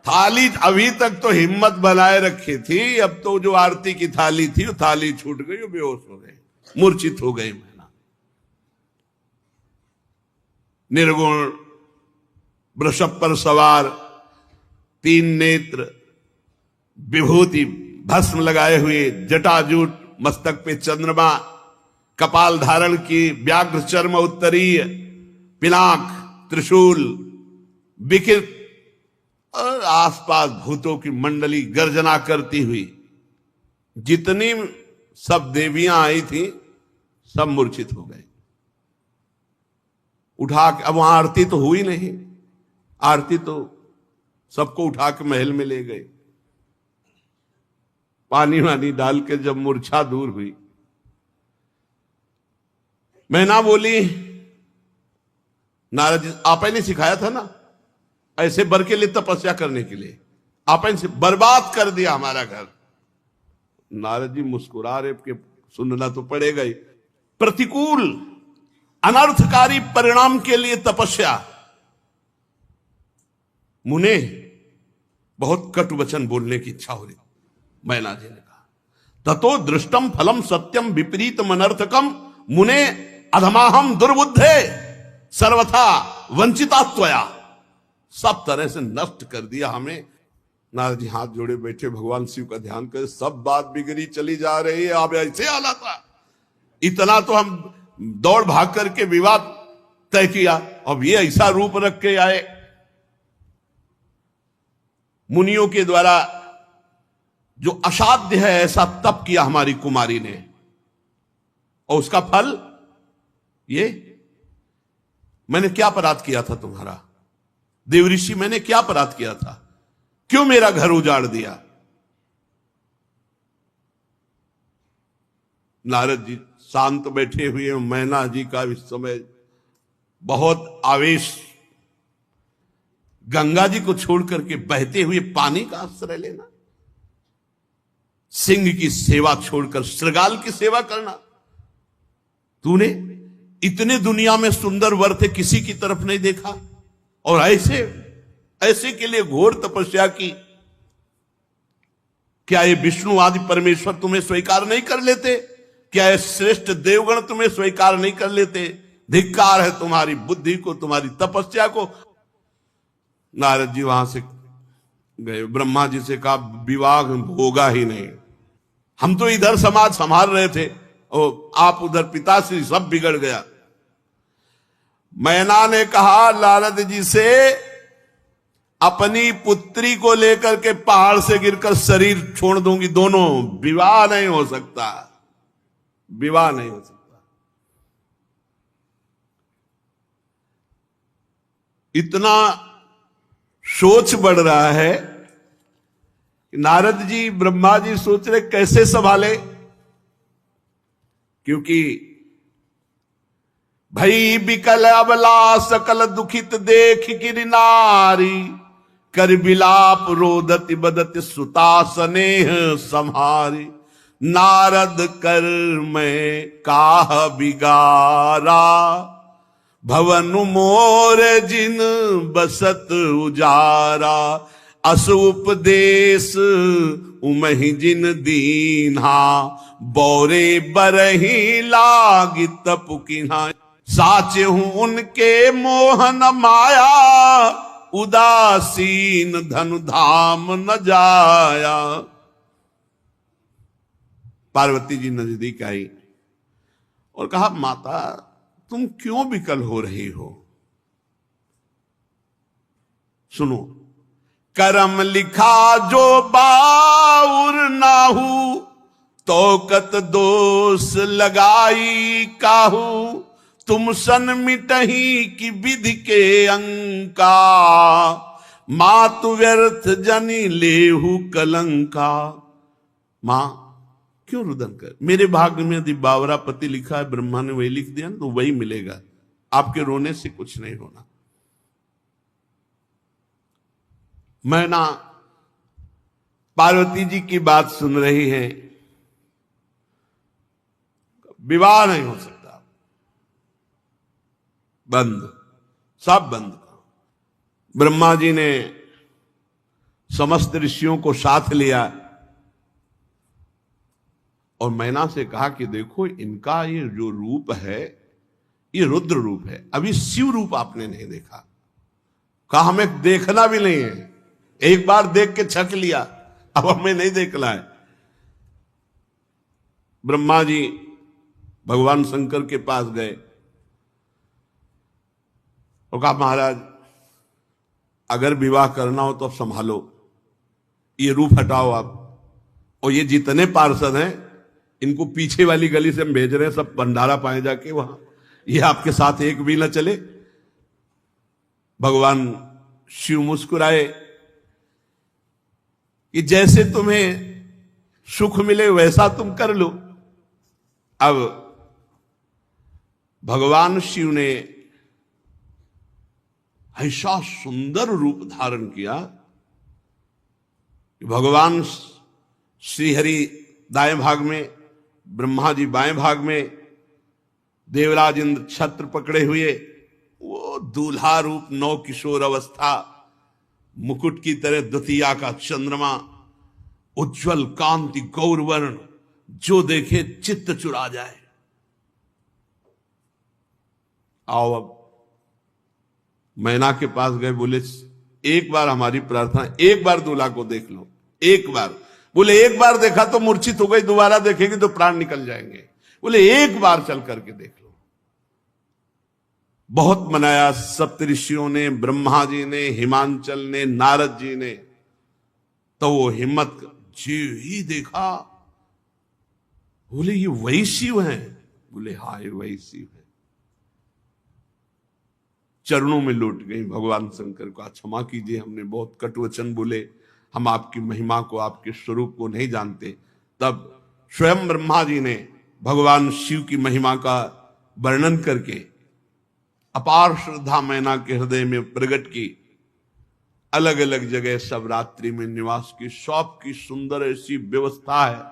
थाली अभी तक तो हिम्मत बनाए रखी थी, अब तो जो आरती की थाली थी वो थाली छूट गई, वो बेहोश हो गए, मूर्छित हो गई। मैना निर्गुण, वृषभ पर सवार, तीन नेत्र, विभूति भस्म लगाए हुए, जटाजूट, मस्तक पे चंद्रमा, कपाल धारण की, व्याघ्र चर्म उत्तरीय, पिनाक, त्रिशूल, विकृत, और आसपास भूतों की मंडली गर्जना करती हुई। जितनी सब देवियां आई थी सब मूर्छित हो गए। उठा के, अब वहां आरती तो हुई नहीं, आरती तो सबको उठा के महल में ले गए। पानी वानी डाल के जब मूर्छा दूर हुई, मैना बोली, नारद जी आप ही ने सिखाया था ना ऐसे बर के लिए तपस्या करने के लिए, आप ही से बर्बाद कर दिया हमारा घर। नारद जी मुस्कुरा रहे कि सुनना तो पड़ेगा ही। प्रतिकूल अनर्थकारी परिणाम के लिए तपस्या। मुने बहुत कटु वचन बोलने की इच्छा हो रही। मैना जी ने कहा ततो दृष्टम फलम सत्यम विपरीतम अनर्थकम मुने अधमाहम दुर्बुद्धे सर्वथा वंचिता त्वया। सब तरह से नष्ट कर दिया हमें। नारद जी हाथ जोड़े बैठे भगवान शिव का ध्यान कर, सब बात बिगड़ी चली जा रही है, अब ऐसे आला था। इतना तो हम दौड़ भाग करके विवाद तय किया, अब ये ऐसा रूप रख के आए। मुनियों के द्वारा जो असाध्य है ऐसा तप किया हमारी कुमारी ने, और उसका फल ये। मैंने क्या अपराध किया था तुम्हारा देवऋषि, मैंने क्या अपराध किया था, क्यों मेरा घर उजाड़ दिया। नारद जी शांत बैठे हुए, मैना जी का इस समय बहुत आवेश। गंगा जी को छोड़ करके बहते हुए पानी का आश्रय लेना, सिंह की सेवा छोड़कर श्रृगाल की सेवा करना। तूने इतने दुनिया में सुंदर वर थे, किसी की तरफ नहीं देखा, और ऐसे के लिए घोर तपस्या की। क्या ये विष्णु आदि परमेश्वर तुम्हें स्वीकार नहीं कर लेते? क्या ये श्रेष्ठ देवगण तुम्हें स्वीकार नहीं कर लेते? धिक्कार है तुम्हारी बुद्धि को, तुम्हारी तपस्या को। नारद जी वहां से गए, ब्रह्मा जी से कहा विवाह होगा ही नहीं, हम तो इधर समाज संभाल रहे थे और आप उधर पिताश्री, सब बिगड़ गया। मैना ने कहा नारद जी से, अपनी पुत्री को लेकर के पहाड़ से गिरकर शरीर छोड़ दूंगी, दोनों, विवाह नहीं हो सकता, विवाह नहीं हो सकता। इतना सोच बढ़ रहा है। नारद जी ब्रह्मा जी सोच रहे कैसे संभाले, क्योंकि भई बिकल अबला सकल दुखित देख गिर नारी, कर बिलाप रोदति बदति सुता स्नेह संहारी। नारद कर मैं काह बिगारा, भवन मोर जिन बसत उजारा। अस उपदेश उमहि जिन दीन्हा, बौरे बरही लागी तपुकिन्हा। साचे हूं उनके मोहन माया, उदासीन धनु धाम न जाया। पार्वती जी नजदीक आई और कहा माता तुम क्यों विकल हो रही हो? सुनो, करम लिखा जो बाउर नाहू, तोकत दोष लगाई काहू। तुम सन मिटही की विधि के अंका, मातु व्यर्थ जनी लेहू कलंका। मां क्यों रुदन कर, मेरे भाग्य में यदि बावरा पति लिखा है, ब्रह्मा ने वही लिख दिया तो वही मिलेगा, आपके रोने से कुछ नहीं होना। मैना पार्वती जी की बात सुन रही है, विवाह नहीं हो सकता, बंद, सब बंद। ब्रह्मा जी ने समस्त ऋषियों को साथ लिया और मैना से कहा कि देखो इनका ये जो रूप है ये रुद्र रूप है, अभी शिव रूप आपने नहीं देखा। कहा हमें देखना भी नहीं है, एक बार देख के छक लिया, अब हमें नहीं देखना है। ब्रह्मा जी भगवान शंकर के पास गए और कहा महाराज अगर विवाह करना हो तो अब संभालो, ये रूप हटाओ आप, और ये जितने पार्षद हैं इनको पीछे वाली गली से हम भेज रहे हैं, सब भंडारा पाए जाके वहां, ये आपके साथ एक भी न चले। भगवान शिव मुस्कुराए कि जैसे तुम्हें सुख मिले वैसा तुम कर लो। अब भगवान शिव ने ऐसा सुंदर रूप धारण किया कि भगवान श्रीहरि दाएं भाग में, ब्रह्मा जी बाएं भाग में, देवराज इंद्र छत्र पकड़े हुए, वो दूल्हा रूप नौ किशोर अवस्था, मुकुट की तरह द्वितीया का चंद्रमा, उज्जवल कांति गौरवर्ण, जो देखे चित्त चुरा जाए। आओ अब मैना के पास गए, बोले एक बार हमारी प्रार्थना, एक बार दूल्हा को देख लो, एक बार। बोले एक बार देखा तो मूर्छित हो गई, दोबारा देखेगी तो प्राण निकल जाएंगे। बोले एक बार चल करके देख लो। बहुत मनाया सप्तऋषियों ने, ब्रह्मा जी ने, हिमांचल ने, नारद जी ने, तो वो हिम्मत जी ही देखा। बोले ये वही शिव हैं? बोले हाँ ये वही शिव है। चरणों में लौट गई भगवान शंकर को, क्षमा कीजिए हमने बहुत कटुवचन बोले, हम आपकी महिमा को, आपके स्वरूप को नहीं जानते। तब स्वयं ब्रह्मा जी ने भगवान शिव की महिमा का वर्णन करके अपार श्रद्धा मैना के हृदय में प्रकट की। अलग अलग जगह सब रात्रि में निवास की, सब की सुंदर ऐसी व्यवस्था है।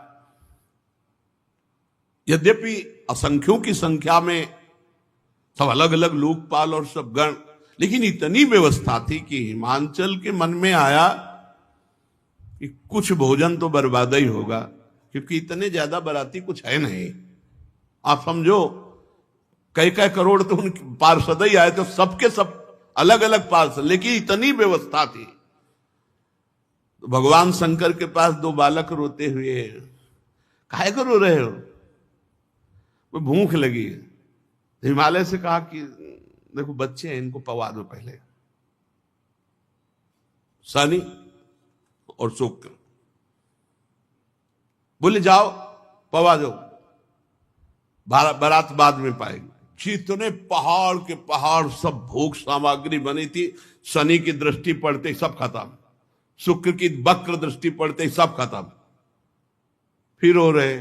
यद्यपि असंख्यों की संख्या में सब अलग अलग लोकपाल और सब गण, लेकिन इतनी व्यवस्था थी कि हिमांचल के मन में आया कि कुछ भोजन तो बर्बाद ही होगा, क्योंकि इतने ज्यादा बाराती कुछ है नहीं। आप समझो कई कई करोड़ तो उनके पार्षद ही आए, तो सबके सब अलग अलग पार्षद, लेकिन इतनी व्यवस्था थी। तो भगवान शंकर के पास दो बालक रोते हुए, काहे को रो रहे हो? वो भूख लगी। हिमालय से कहा कि देखो बच्चे हैं, इनको पवा दो पहले। शनि और शुक्र बोले जाओ पवा दो, बारात बाद में पाएगी। जितने पहाड़ के पहाड़ सब भोग सामग्री बनी थी, शनि की दृष्टि पड़ते सब खत्म, शुक्र की वक्र दृष्टि पड़ते सब खत्म। फिर हो रहे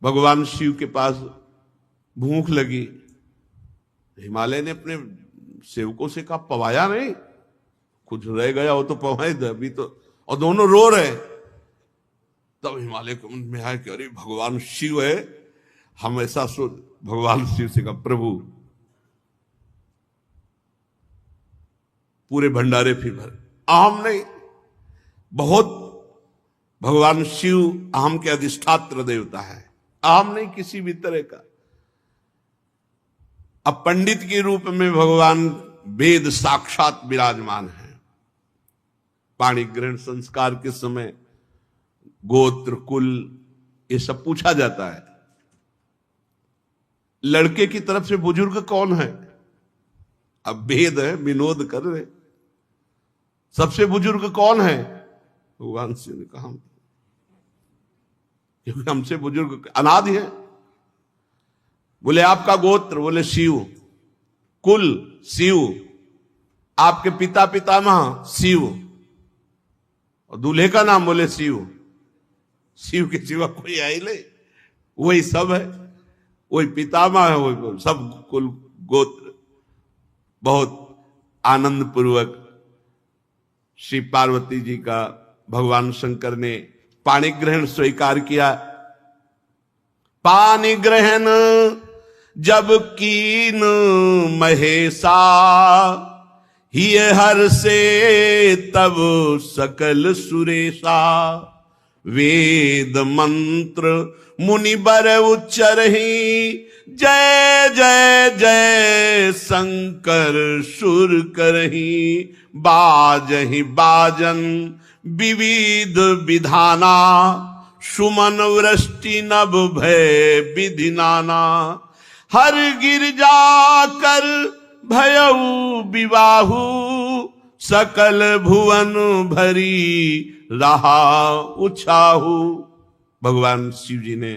भगवान शिव के पास भूख लगी। हिमालय ने अपने सेवकों से कहा पवाया नहीं, कुछ रह गया हो तो पवाए दे अभी तो, और दोनों रो रहे। तब हिमालय के मन में आया कि अरे भगवान शिव है, हम ऐसा सोच। भगवान शिव से कहा प्रभु पूरे भंडारे फिर भर, अहम नहीं, बहुत भगवान शिव अहम के अधिष्ठात्र देवता है, अहम नहीं किसी भी तरह का। अब पंडित के रूप में भगवान वेद साक्षात विराजमान है। पाणी ग्रहण संस्कार के समय गोत्र कुल ये सब पूछा जाता है। लड़के की तरफ से बुजुर्ग कौन है? अब वेद है, विनोद कर रहे, सबसे बुजुर्ग कौन है? भगवान शिव ने कहा क्योंकि हमसे बुजुर्ग अनादि है। बोले आपका गोत्र? बोले शिव। कुल शिव। आपके पिता पितामह? शिव। और दूल्हे का नाम? बोले शिव। शिव के सिवा कोई आई ले, वही सब है, वही पितामह है, वही सब कुल गोत्र। बहुत आनंद पूर्वक श्री पार्वती जी का भगवान शंकर ने पाणी ग्रहण स्वीकार किया। पानी ग्रहण जब कीन महेशा, ही हर से तब सकल सुरेशा। वेद मंत्र मुनि बर उच्चरहि, जय जय जय शंकर सुर करहि। बाजहि बाजन विविध विधाना, सुमन वृष्टि नभ भय विधि नाना। हर गिरजा कर भयउ विवाहु, सकल भुवन भरी रहा उछाहु। भगवान शिव जी ने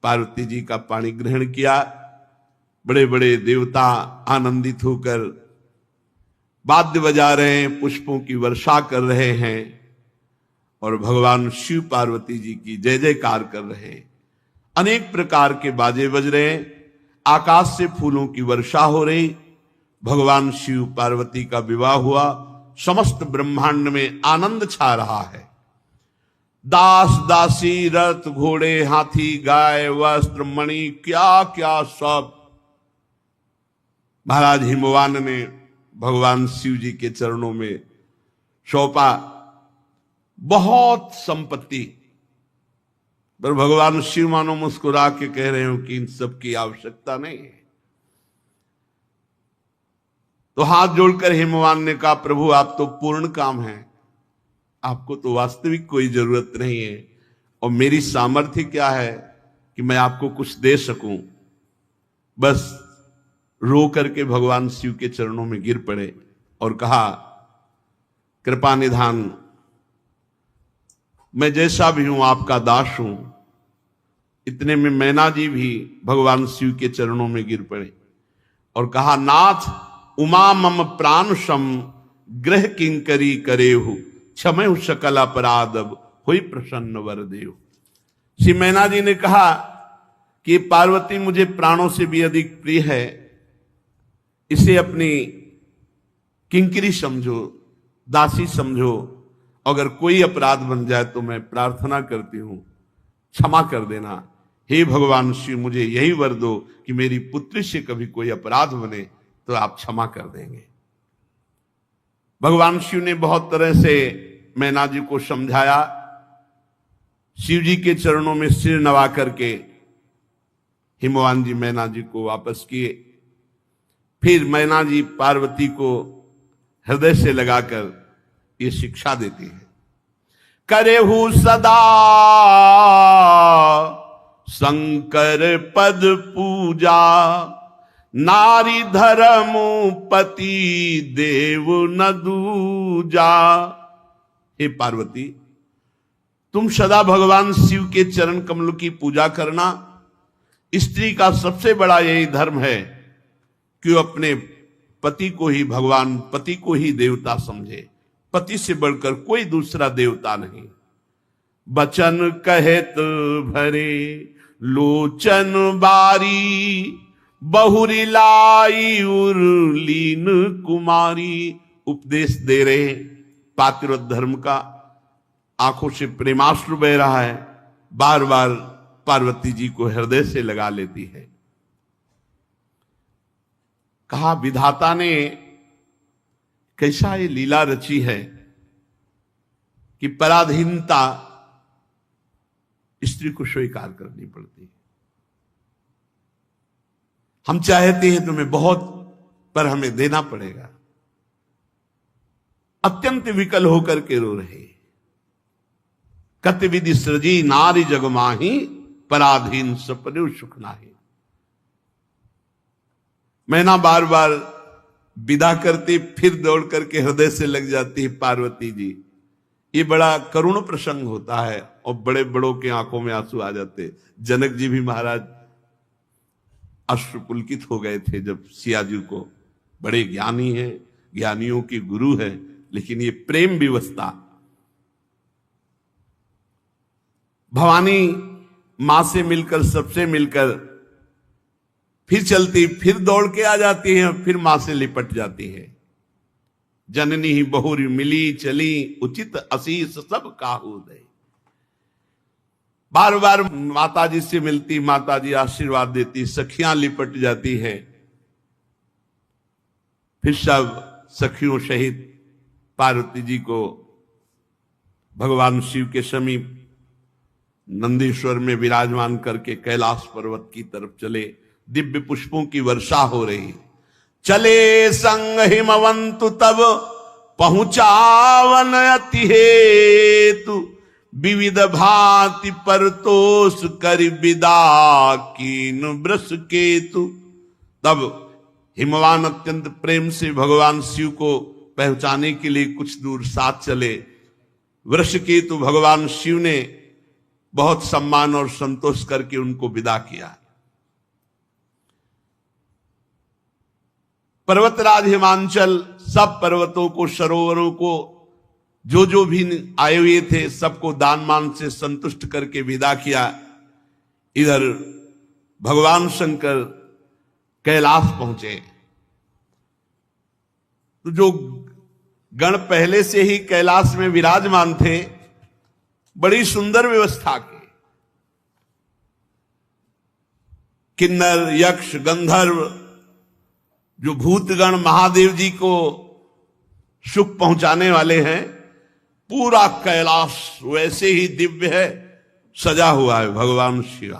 पार्वती जी का पाणी ग्रहण किया। बड़े बड़े देवता आनंदित होकर वाद्य बजा रहे हैं, पुष्पों की वर्षा कर रहे हैं। और भगवान शिव पार्वती जी की जय जयकार कर रहे हैं। अनेक प्रकार के बाजे बज रहे हैं, आकाश से फूलों की वर्षा हो रही, भगवान शिव पार्वती का विवाह हुआ, समस्त ब्रह्मांड में आनंद छा रहा है। दास दासी रथ घोड़े हाथी गाय वस्त्र मणि क्या क्या सब महाराज हिमवान ने भगवान शिव जी के चरणों में सौंपा। बहुत संपत्ति, पर भगवान शिव मानो मुस्कुरा के कह रहे हो कि इन सब की आवश्यकता नहीं है। तो हाथ जोड़कर हिमवान ने कहा, प्रभु आप तो पूर्ण काम हैं, आपको तो वास्तविक कोई जरूरत नहीं है, और मेरी सामर्थ्य क्या है कि मैं आपको कुछ दे सकूं। बस रो करके भगवान शिव के चरणों में गिर पड़े और कहा, कृपा निधान, मैं जैसा भी हूं आपका दास हूं। इतने में मैना जी भी भगवान शिव के चरणों में गिर पड़े और कहा, नाथ उमा मम प्राण सम ग्रह किंकरी करेहु क्षमय सकल अपराध हुई प्रसन्न वर देव। श्री मैना जी ने कहा कि पार्वती मुझे प्राणों से भी अधिक प्रिय है, इसे अपनी किंकरी समझो, दासी समझो, अगर कोई अपराध बन जाए तो मैं प्रार्थना करती हूं क्षमा कर देना। हे भगवान शिव, मुझे यही वर दो कि मेरी पुत्री से कभी कोई अपराध बने तो आप क्षमा कर देंगे। भगवान शिव ने बहुत तरह से मैना जी को समझाया। शिव जी के चरणों में सिर नवा करके हिमवान जी मैना जी को वापस किए। फिर मैना जी पार्वती को हृदय से लगाकर ये शिक्षा देती है, करेहु सदा शंकर पद पूजा, नारी धर्म पति देव न दूजा। हे पार्वती, तुम सदा भगवान शिव के चरण कमल की पूजा करना। स्त्री का सबसे बड़ा यही धर्म है कि वो अपने पति को ही भगवान, पति को ही देवता समझे। पति से बढ़कर कोई दूसरा देवता नहीं। बचन कहत भरे लोचन बारी, बहुरी लाई उर्लीन कुमारी। उपदेश दे रहे पातिव्रत धर्म का, आंखों से प्रेमाश्रु बह रहा है, बार बार पार्वती जी को हृदय से लगा लेती है। कहा, विधाता ने कैसा ये लीला रची है कि पराधीनता स्त्री को स्वीकार करनी पड़ती है। हम चाहते हैं तुम्हें बहुत, पर हमें देना पड़ेगा। अत्यंत विकल होकर के रो रहे। कत विधि सृजी नारी जगमाही, पराधीन सपने सुख नाही। मैना बार बार विदा करती, फिर दौड़ करके हृदय से लग जाती है पार्वती जी। ये बड़ा करुण प्रसंग होता है और बड़े बड़ों के आंखों में आंसू आ जाते। जनक जी भी महाराज अश्रुपुलकित हो गए थे जब सिया जी को, बड़े ज्ञानी हैं, ज्ञानियों की गुरु है, लेकिन ये प्रेम विवशता। भवानी मां से मिलकर, सबसे मिलकर फिर चलती, फिर दौड़ के आ जाती है, फिर मां से लिपट जाती है। जननी ही बहुरी मिली चली, उचित असीस सब काहू दे। बार बार माता जी से मिलती, माता जी आशीर्वाद देती, सखियां लिपट जाती है। फिर सब सखियों सहित पार्वती जी को भगवान शिव के समीप नंदीश्वर में विराजमान करके कैलाश पर्वत की तरफ चले। दिव्य पुष्पों की वर्षा हो रही। चले संग हिमवंतु तब पहुंचावन अति हेतु, विविध भांति परतोष कर विदा कीन वृष केतु। तब हिमवान अत्यंत प्रेम से भगवान शिव को पहुंचाने के लिए कुछ दूर साथ चले। वृष केतु भगवान शिव ने बहुत सम्मान और संतोष करके उनको विदा किया। पर्वतराज हिमांचल सब पर्वतों को, सरोवरों को जो भी आए हुए थे सबको दान मान से संतुष्ट करके विदा किया। इधर भगवान शंकर कैलाश पहुंचे तो जो गण पहले से ही कैलाश में विराजमान थे, बड़ी सुंदर व्यवस्था की। किन्नर, यक्ष, गंधर्व, जो भूतगण महादेव जी को सुख पहुंचाने वाले हैं, पूरा कैलाश वैसे ही दिव्य है, सजा हुआ है। भगवान शिव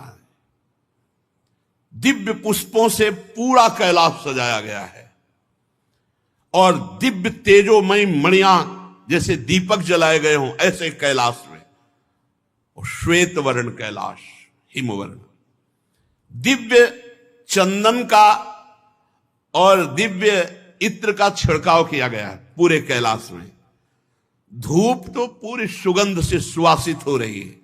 दिव्य पुष्पों से पूरा कैलाश सजाया गया है और दिव्य तेजोमयी मणियां जैसे दीपक जलाए गए हों ऐसे कैलाश में। और श्वेत वर्ण कैलाश, हिमवर्ण, दिव्य चंदन का और दिव्य इत्र का छिड़काव किया गया है पूरे कैलाश में। धूप तो पूरी सुगंध से सुवासित हो रही है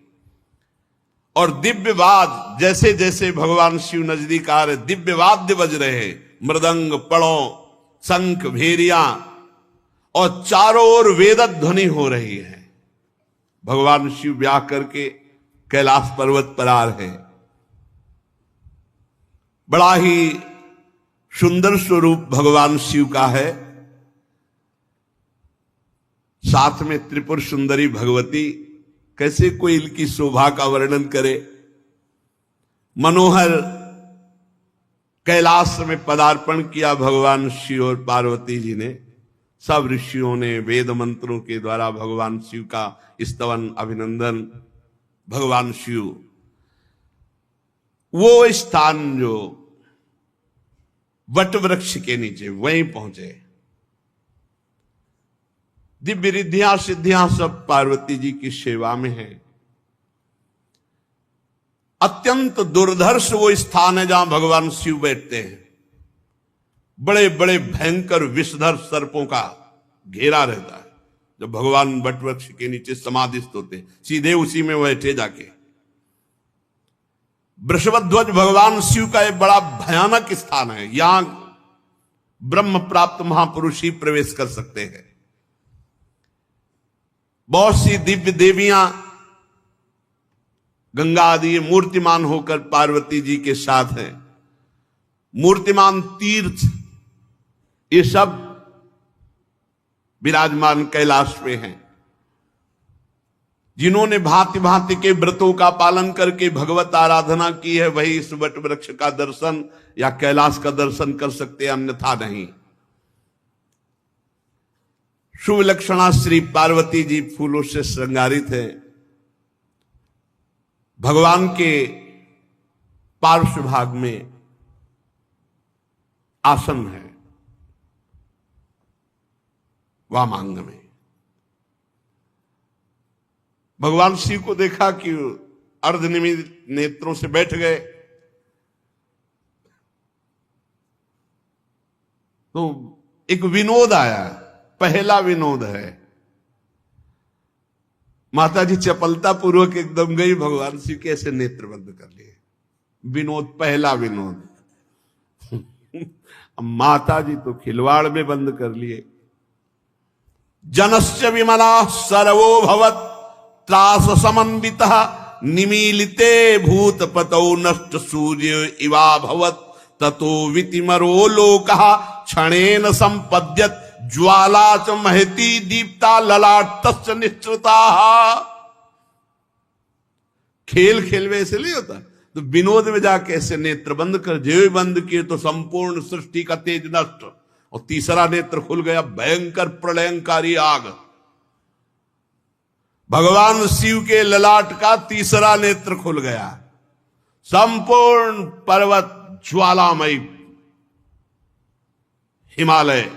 और दिव्य वाद्य, जैसे जैसे भगवान शिव नजदीक आ रहे दिव्य वाद्य बज रहे हैं, मृदंग, पड़ों, शंख, भेरियां, और चारों ओर वेद ध्वनि हो रही है। भगवान शिव ब्याह करके कैलाश पर्वत पर आ रहे हैं। बड़ा ही सुंदर स्वरूप भगवान शिव का है। साथ में त्रिपुर सुंदरी भगवती, कैसे कोई इनकी शोभा का वर्णन करे। मनोहर कैलाश में पदार्पण किया भगवान शिव और पार्वती जी ने। सब ऋषियों ने वेद मंत्रों के द्वारा भगवान शिव का स्तवन, अभिनंदन। भगवान शिव वो स्थान जो वट वृक्ष के नीचे, वहीं पहुंचे। दिव्य रिद्धियां सिद्धियां सब पार्वती जी की सेवा में है। अत्यंत दुर्धर्ष वो स्थान है जहां भगवान शिव बैठते हैं। बड़े बड़े भयंकर विषधर सर्पों का घेरा रहता है। जब भगवान वट वृक्ष के नीचे समाधिस्थ होते, सीधे उसी में बैठे जाके। वृषभध्वज भगवान शिव का एक बड़ा भयानक स्थान है। यहां ब्रह्म प्राप्त महापुरुष ही प्रवेश कर सकते हैं। बहुत सी दिव्य देवियां गंगा आदि मूर्तिमान होकर पार्वती जी के साथ हैं। मूर्तिमान तीर्थ ये सब विराजमान कैलाश पे हैं। जिन्होंने भांति भांति के व्रतों का पालन करके भगवत आराधना की है, वही इस वट वृक्ष का दर्शन या कैलाश का दर्शन कर सकते हैं, अन्यथा नहीं। शुभ लक्षणा श्री पार्वती जी फूलों से श्रृंगारित है। भगवान के पार्श्व भाग में आसन है, वामांग में। भगवान शिव को देखा कि अर्धनिमित नेत्रों से बैठ गए, तो एक विनोद आया। पहला विनोद है, माता जी चपलता पूर्वक एकदम गई, भगवान शिव के ऐसे नेत्र बंद कर लिए। विनोद, पहला विनोद। माता जी तो खिलवाड़ में बंद कर लिए। जनश्च विमला सर्वो भवत् त्रास समन्वितः निमीलिते भूतपतौ नष्ट सूर्य इवा भवत् ततो वितिमरो लोकः क्षणेन संपद्यत ज्वाला च महती दीप्ता ललाटस्य निश्चिता। खेल खेल में ऐसे नहीं होता, तो विनोद में जाके ऐसे नेत्र बंद कर, जो बंद किए तो संपूर्ण सृष्टि का तेज नष्ट, और तीसरा नेत्र खुल गया, भयंकर प्रलयंकारी आग। भगवान शिव के ललाट का तीसरा नेत्र खुल गया, संपूर्ण पर्वत ज्वालामयी, हिमालय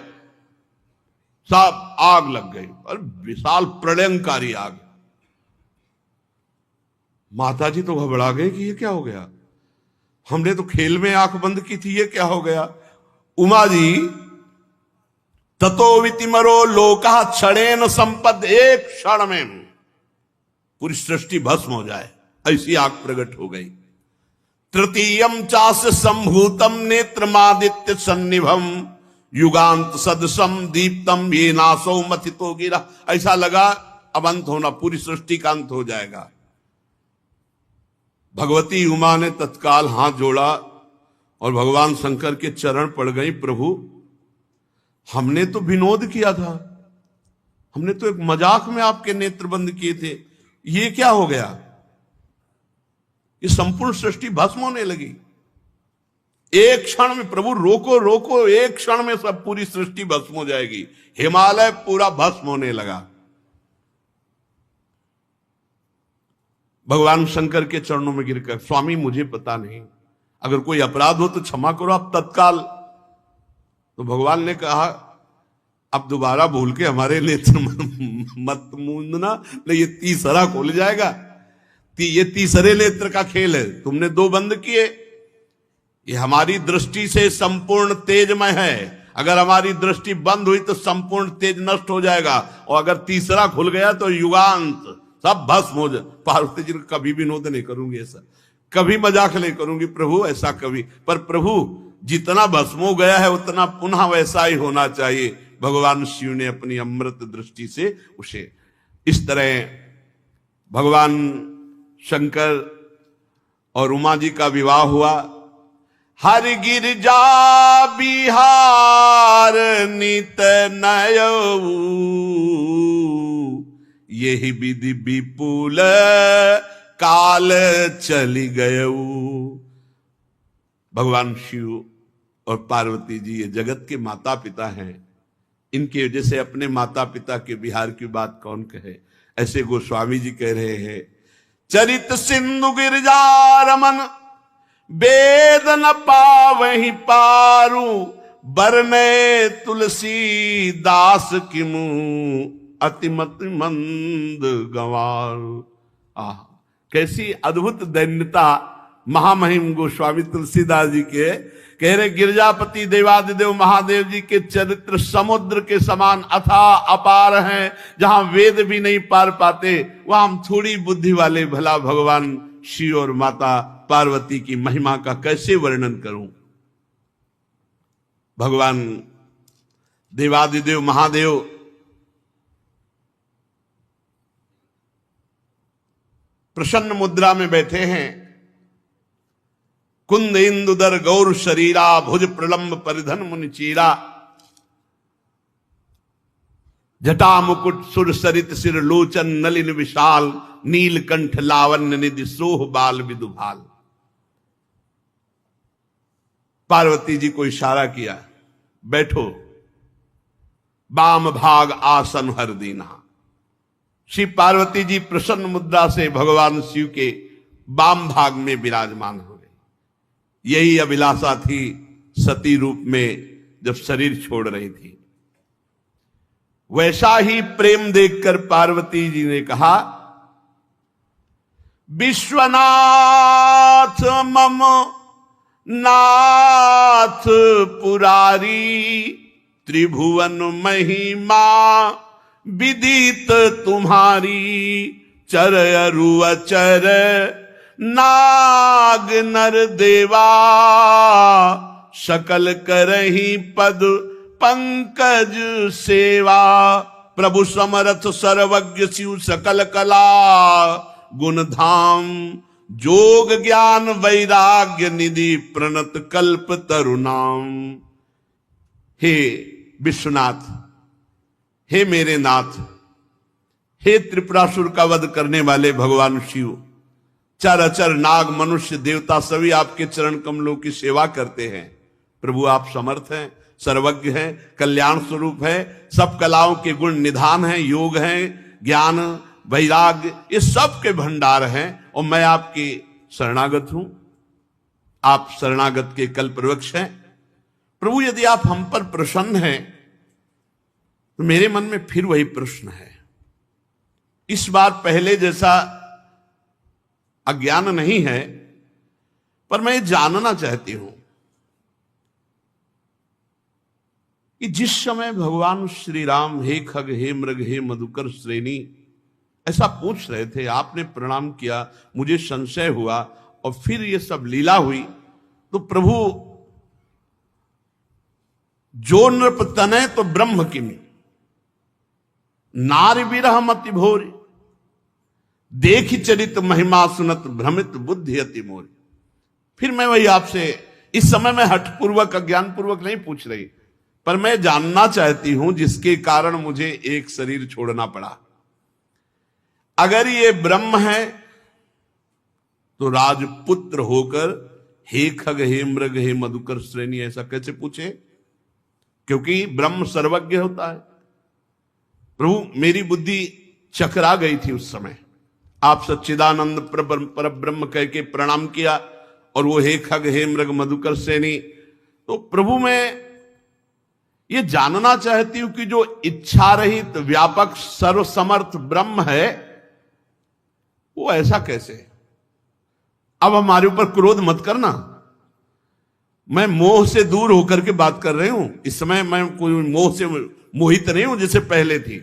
सब आग लग गई और विशाल प्रलयंकारी आग। माता जी तो घबरा गए कि ये क्या हो गया, हमने तो खेल में आंख बंद की थी, ये क्या हो गया। उमा जी ततो वितिमरो लोका क्षणेन संपद, एक क्षण में पूरी सृष्टि भस्म हो जाए, ऐसी आग प्रकट हो गई। तृतीयम चास्य संभूतम नेत्रमादित्य सन्निभम युगांत सदसम दीप्तम ये नासो मथितो गिरा। ऐसा लगा अब अंत होना, पूरी सृष्टि का अंत हो जाएगा। भगवती उमा ने तत्काल हाथ जोड़ा और भगवान शंकर के चरण पड़ गई। प्रभु, हमने तो विनोद किया था, हमने तो एक मजाक में आपके नेत्र बंद किए थे, ये क्या हो गया? ये संपूर्ण सृष्टि भस्म होने लगी एक क्षण में। प्रभु रोको रोको, एक क्षण में सब पूरी सृष्टि भस्म हो जाएगी। हिमालय पूरा भस्म होने लगा। भगवान शंकर के चरणों में गिरकर, स्वामी मुझे पता नहीं, अगर कोई अपराध हो तो क्षमा करो आप तत्काल। तो भगवान ने कहा, अब दोबारा भूल के हमारे नेत्र मत मूंदना, नहीं ये तीसरा खोल जाएगा। ये तीसरे नेत्र का खेल है, तुमने दो बंद किए। ये हमारी दृष्टि से संपूर्ण तेजमय है, अगर हमारी दृष्टि बंद हुई तो संपूर्ण तेज नष्ट हो जाएगा, और अगर तीसरा खुल गया तो युगांत सब भस्म हो जाए। पार्वती जी कभी विनोद नहीं करूंगी ऐसा, कभी मजाक नहीं करूंगी प्रभु, ऐसा कभी। पर प्रभु जितना भस्म हो गया है उतना पुनः वैसा ही होना चाहिए। भगवान शिव ने अपनी अमृत दृष्टि से उसे इस तरह भगवान शंकर और उमा जी का विवाह हुआ। हर गिरजा बिहार नित नयऊ, यही विधि विपुल काल चली गयऊ। भगवान शिव और पार्वती जी ये जगत के माता पिता हैं, इनकी वजह से अपने माता पिता के विहार की बात कौन कहे। ऐसे गोस्वामी जी कह रहे हैं, चरित सिंधु गिरजा रमन वेद न पावहि पारू, बरने तुलसी दास किमु अतिमति मंद गंवारू। आह, कैसी अद्भुत दैन्यता महामहिम गोस्वामी तुलसीदास जी के कह रहे। गिरजापति देवादिदेव महादेव जी के चरित्र समुद्र के समान अथाह अपार हैं, जहां वेद भी नहीं पार पाते, वहां हम थोड़ी बुद्धि वाले भला भगवान शिव और माता पार्वती की महिमा का कैसे वर्णन करूं। भगवान देवादिदेव महादेव प्रसन्न मुद्रा में बैठे हैं। कुंद इंदुदर गौर शरीरा, भुज प्रलंब परिधन मुनि चीरा, जटा मुकुट सुर सरित सिर लोचन नलिन विशाल, नीलकंठ लावण्य निधि सोह बाल विदुभाल। पार्वती जी को इशारा किया, बैठो। बाम भाग आसन हर दीना। श्री पार्वती जी प्रसन्न मुद्रा से भगवान शिव के बाम भाग में विराजमान हो गई। यही अभिलाषा थी सती रूप में जब शरीर छोड़ रही थी। वैसा ही प्रेम देखकर पार्वती जी ने कहा, विश्वनाथ मम नाथ पुरारी, त्रिभुवन महिमा विदित तुम्हारी, चर अरु अचर नाग नर देवा, सकल करही पद पंकज सेवा। प्रभु समर्थ सर्वज्ञ शिव सकल कला गुण धाम, जोग ज्ञान वैराग्य निधि प्रणत कल्प तरुणाम। हे विश्वनाथ, हे मेरे नाथ, हे त्रिपुरासुर का वध करने वाले भगवान शिव, चर अचर नाग मनुष्य देवता सभी आपके चरण कमलों की सेवा करते हैं। प्रभु आप समर्थ हैं, सर्वज्ञ हैं, कल्याण स्वरूप है, सब कलाओं के गुण निधान हैं, योग हैं, ज्ञान वैराग्य ये सब के भंडार हैं, और मैं आपकी शरणागत हूं। आप शरणागत के कल्पवृक्ष हैं। प्रभु यदि आप हम पर प्रसन्न हैं तो मेरे मन में फिर वही प्रश्न है। इस बार पहले जैसा अज्ञान नहीं है, पर मैं जानना चाहती हूं कि जिस समय भगवान श्री राम हे खग हे मृग हे मधुकर श्रेणी ऐसा पूछ रहे थे, आपने प्रणाम किया, मुझे संशय हुआ और फिर ये सब लीला हुई, तो प्रभु जो नृप तनय तो ब्रह्म किमि, नारी विरह मति भोरी, देखी चरित महिमा सुनत भ्रमित बुद्धि अति मोरी। फिर मैं वही आपसे इस समय में हठपूर्वक अज्ञानपूर्वक नहीं पूछ रही, पर मैं जानना चाहती हूं जिसके कारण मुझे एक शरीर छोड़ना पड़ा। अगर ये ब्रह्म है तो राजपुत्र होकर हे खग हे मृग हे मधुकर श्रेणी ऐसा कैसे पूछे? क्योंकि ब्रह्म सर्वज्ञ होता है। प्रभु मेरी बुद्धि चकरा गई थी उस समय, आप सच्चिदानंद पर ब्रह्म कह के प्रणाम किया और वो हे खग हे मृग मधुकर श्रेणी। तो प्रभु मैं ये जानना चाहती हूं कि जो इच्छा रहित व्यापक सर्वसमर्थ ब्रह्म है वो ऐसा कैसे? अब हमारे ऊपर क्रोध मत करना, मैं मोह से दूर होकर के बात कर रही हूं। इस समय मैं कोई मोह से मोहित नहीं हूं जैसे पहले थी।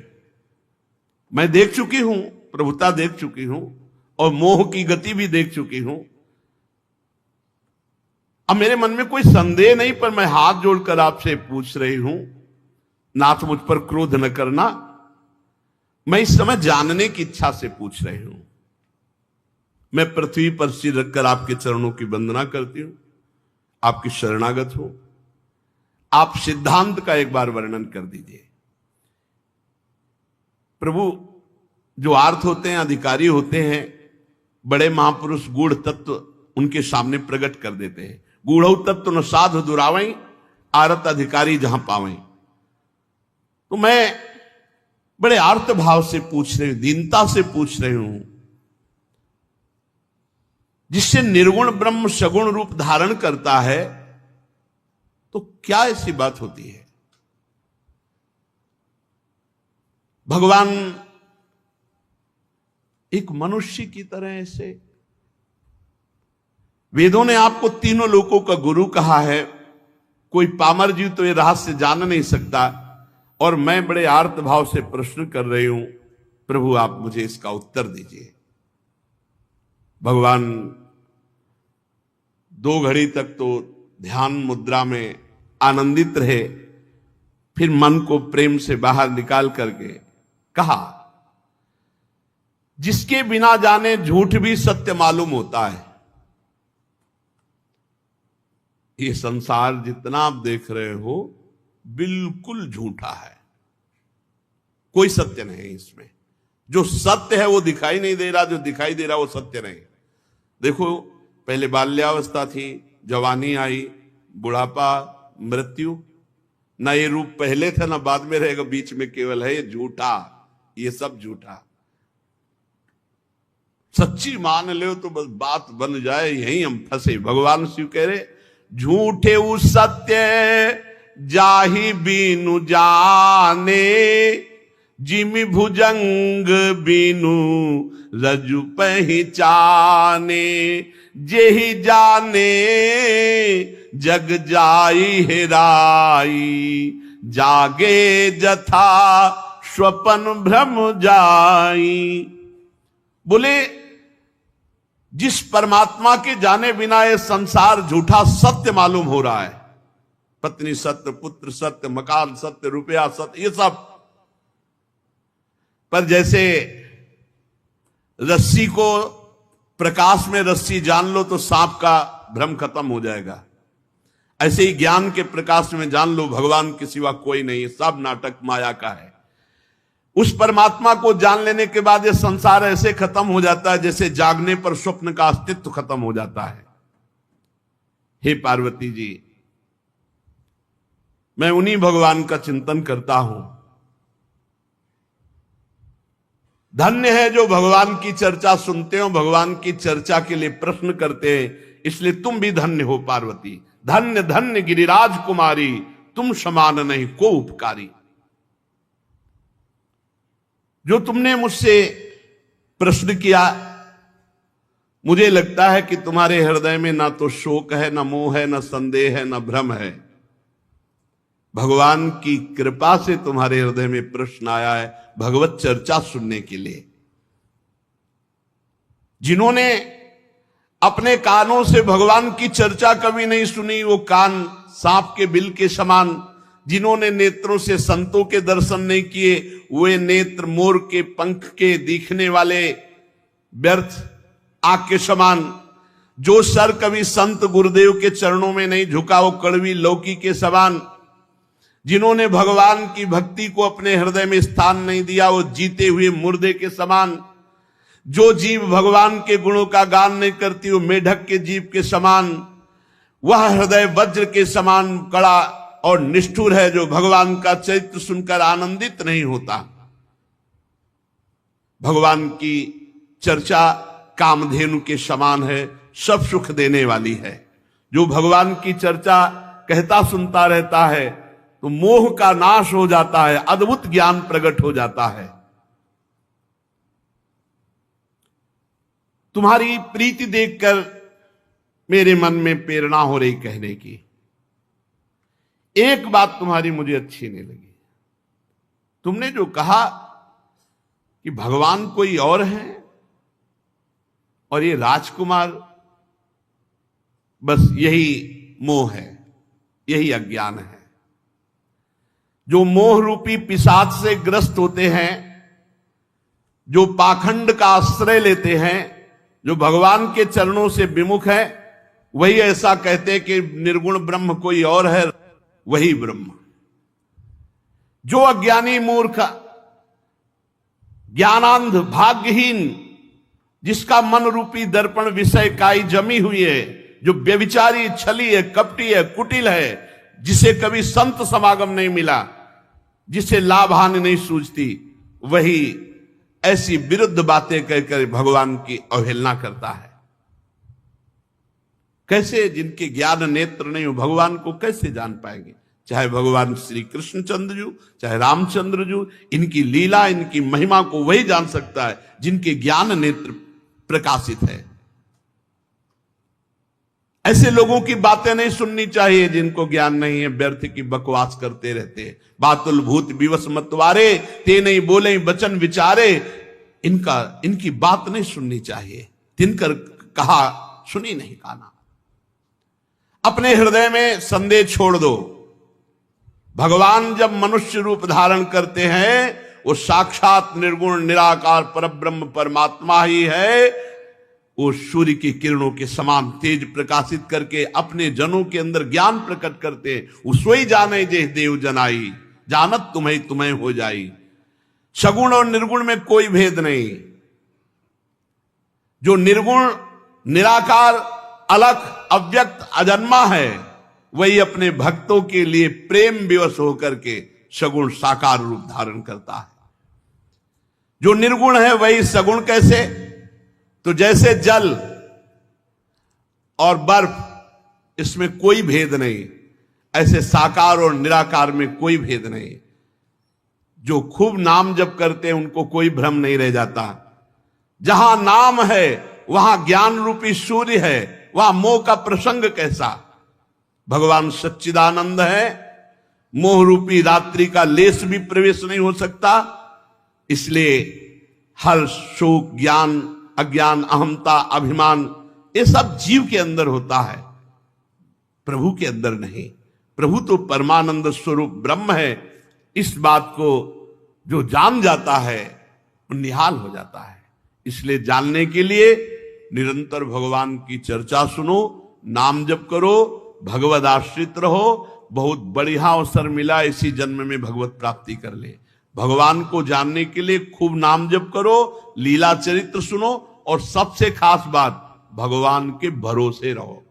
मैं देख चुकी हूं, प्रभुता देख चुकी हूं और मोह की गति भी देख चुकी हूं। अब मेरे मन में कोई संदेह नहीं, पर मैं हाथ जोड़कर आपसे पूछ रही हूं, नाथ मुझ पर क्रोध न करना। मैं इस समय जानने की इच्छा से पूछ रही हूं। मैं पृथ्वी पर सिर रखकर आपके चरणों की वंदना करती हूं, आपकी शरणागत हो। आप सिद्धांत का एक बार वर्णन कर दीजिए। प्रभु जो आर्थ होते हैं, अधिकारी होते हैं, बड़े महापुरुष गूढ़ तत्व उनके सामने प्रकट कर देते हैं। गूढ़ तत्व न साधु दुरावई, आरत अधिकारी जहां पावई। तो मैं बड़े आर्त भाव से पूछ रही हूं, दीनता से पूछ रही हूं, जिससे निर्गुण ब्रह्म सगुण रूप धारण करता है तो क्या ऐसी बात होती है? भगवान एक मनुष्य की तरह ऐसे, वेदों ने आपको तीनों लोकों का गुरु कहा है। कोई पामर जीव तो ये रहस्य जान नहीं सकता। और मैं बड़े आर्त भाव से प्रश्न कर रही हूं, प्रभु आप मुझे इसका उत्तर दीजिए। भगवान 2 घड़ी तक तो ध्यान मुद्रा में आनंदित रहे, फिर मन को प्रेम से बाहर निकाल करके कहा, जिसके बिना जाने झूठ भी सत्य मालूम होता है। ये संसार जितना आप देख रहे हो बिल्कुल झूठा है, कोई सत्य नहीं इसमें। जो सत्य है वो दिखाई नहीं दे रहा, जो दिखाई दे रहा वो सत्य नहीं। देखो, पहले बाल्यावस्था थी, जवानी आई, बुढ़ापा, मृत्यु। ना ये रूप पहले था ना बाद में रहेगा, बीच में केवल है ये झूठा। ये सब झूठा। सच्ची मान लो तो बस बात बन जाए, यहीं हम फंसे। भगवान शिव कह रहे, झूठे उ सत्य जाहि बीनु जाने, जिमि भुजंग बीनु रजु पहचाने, जेहि जाने जग जाई हेराई, जागे जथा स्वपन भ्रम जाई। बोले जिस परमात्मा के जाने बिना ये संसार झूठा सत्य मालूम हो रहा है, पत्नी सत्य, पुत्र सत्य, मकान सत्य, रुपया सत्य, ये सब। पर जैसे रस्सी को प्रकाश में रस्सी जान लो तो सांप का भ्रम खत्म हो जाएगा, ऐसे ही ज्ञान के प्रकाश में जान लो भगवान के सिवा कोई नहीं, सब नाटक माया का है। उस परमात्मा को जान लेने के बाद ये संसार ऐसे खत्म हो जाता है जैसे जागने पर स्वप्न का अस्तित्व खत्म हो जाता है। हे पार्वती जी, मैं उन्हीं भगवान का चिंतन करता हूं। धन्य है जो भगवान की चर्चा सुनते हो, भगवान की चर्चा के लिए प्रश्न करते हैं, इसलिए तुम भी धन्य हो पार्वती। धन्य धन्य गिरिराज कुमारी, तुम समान नहीं को उपकारी। जो तुमने मुझसे प्रश्न किया, मुझे लगता है कि तुम्हारे हृदय में ना तो शोक है, ना मोह है, ना संदेह है, ना भ्रम है। भगवान की कृपा से तुम्हारे हृदय में प्रश्न आया है भगवत चर्चा सुनने के लिए। जिन्होंने अपने कानों से भगवान की चर्चा कभी नहीं सुनी, वो कान सांप के बिल के समान जिन्होंने नेत्रों से संतों के दर्शन नहीं किए, वे नेत्र मोर के पंख के दिखने वाले व्यर्थ आग के समान। जो सर कभी संत गुरुदेव के चरणों में नहीं झुका, वो कड़वी लौकी के समान। जिन्होंने भगवान की भक्ति को अपने हृदय में स्थान नहीं दिया, वो जीते हुए मुर्दे के समान। जो जीव भगवान के गुणों का गान नहीं करती, वो मेढक के जीव के समान। वह हृदय वज्र के समान कड़ा और निष्ठुर है, जो भगवान का चरित्र सुनकर आनंदित नहीं होता। भगवान की चर्चा कामधेनु के समान है, सब सुख देने वाली है। जो भगवान की चर्चा कहता सुनता रहता है तो मोह का नाश हो जाता है, अद्भुत ज्ञान प्रकट हो जाता है। तुम्हारी प्रीति देखकर मेरे मन में प्रेरणा हो रही कहने की। एक बात तुम्हारी मुझे अच्छी नहीं लगी। तुमने जो कहा कि भगवान कोई और है और ये राजकुमार, बस यही मोह है, यही अज्ञान है। जो मोह रूपी पिशाच से ग्रस्त होते हैं, जो पाखंड का आश्रय लेते हैं, जो भगवान के चरणों से विमुख है, वही ऐसा कहते हैं कि निर्गुण ब्रह्म कोई और है, वही ब्रह्म। जो अज्ञानी मूर्ख ज्ञानांध भाग्यहीन, जिसका मन रूपी दर्पण विषय काई जमी हुई है, जो व्यभिचारी छली है, कपटी है, कुटिल है, जिसे कभी संत समागम नहीं मिला, जिसे लाभ हानि नहीं सूझती, वही ऐसी विरुद्ध बातें कहकर भगवान की अवहेलना करता है। कैसे जिनके ज्ञान नेत्र नहीं हो, भगवान को कैसे जान पाएंगे? चाहे भगवान श्री कृष्णचंद्र जी, चाहे रामचंद्र जी, इनकी लीला, इनकी महिमा को वही जान सकता है जिनके ज्ञान नेत्र प्रकाशित है। ऐसे लोगों की बातें नहीं सुननी चाहिए जिनको ज्ञान नहीं है, व्यर्थ की बकवास करते रहते हैं। बातुल भूत विवश मतवारे, ते नहीं बोले बचन विचारे। इनकी बात नहीं सुननी चाहिए। तिनकर कहा सुनी नहीं काना। अपने हृदय में संदेह छोड़ दो। भगवान जब मनुष्य रूप धारण करते हैं, वो साक्षात निर्गुण निराकार परब्रह्म परमात्मा ही है। वो सूर्य की किरणों के समान तेज प्रकाशित करके अपने जनों के अंदर ज्ञान प्रकट करते हैं। वो सोई जाने जे देव जनाई, जानत तुम्हें तुम्हें हो जाई। सगुण और निर्गुण में कोई भेद नहीं। जो निर्गुण निराकार अलख अव्यक्त अजन्मा है, वही अपने भक्तों के लिए प्रेम विवश होकर के सगुण साकार रूप धारण करता है। जो निर्गुण है वही सगुण कैसे? तो जैसे जल और बर्फ, इसमें कोई भेद नहीं, ऐसे साकार और निराकार में कोई भेद नहीं। जो खूब नाम जप करते हैं उनको कोई भ्रम नहीं रह जाता। जहां नाम है वहां ज्ञान रूपी सूर्य है, वहां मोह का प्रसंग कैसा? भगवान सच्चिदानंद है, मोह रूपी रात्रि का लेस भी प्रवेश नहीं हो सकता। इसलिए हर्ष शोक ज्ञान अज्ञान अहमता अभिमान, ये सब जीव के अंदर होता है, प्रभु के अंदर नहीं। प्रभु तो परमानंद स्वरूप ब्रह्म है। इस बात को जो जान जाता है वो निहाल हो जाता है। इसलिए जानने के लिए निरंतर भगवान की चर्चा सुनो, नाम जप करो, भगवद आश्रित रहो। बहुत बढ़िया अवसर मिला, इसी जन्म में भगवत प्राप्ति कर ले। भगवान को जानने के लिए खूब नाम जप करो, लीला चरित्र सुनो, और सबसे खास बात, भगवान के भरोसे रहो।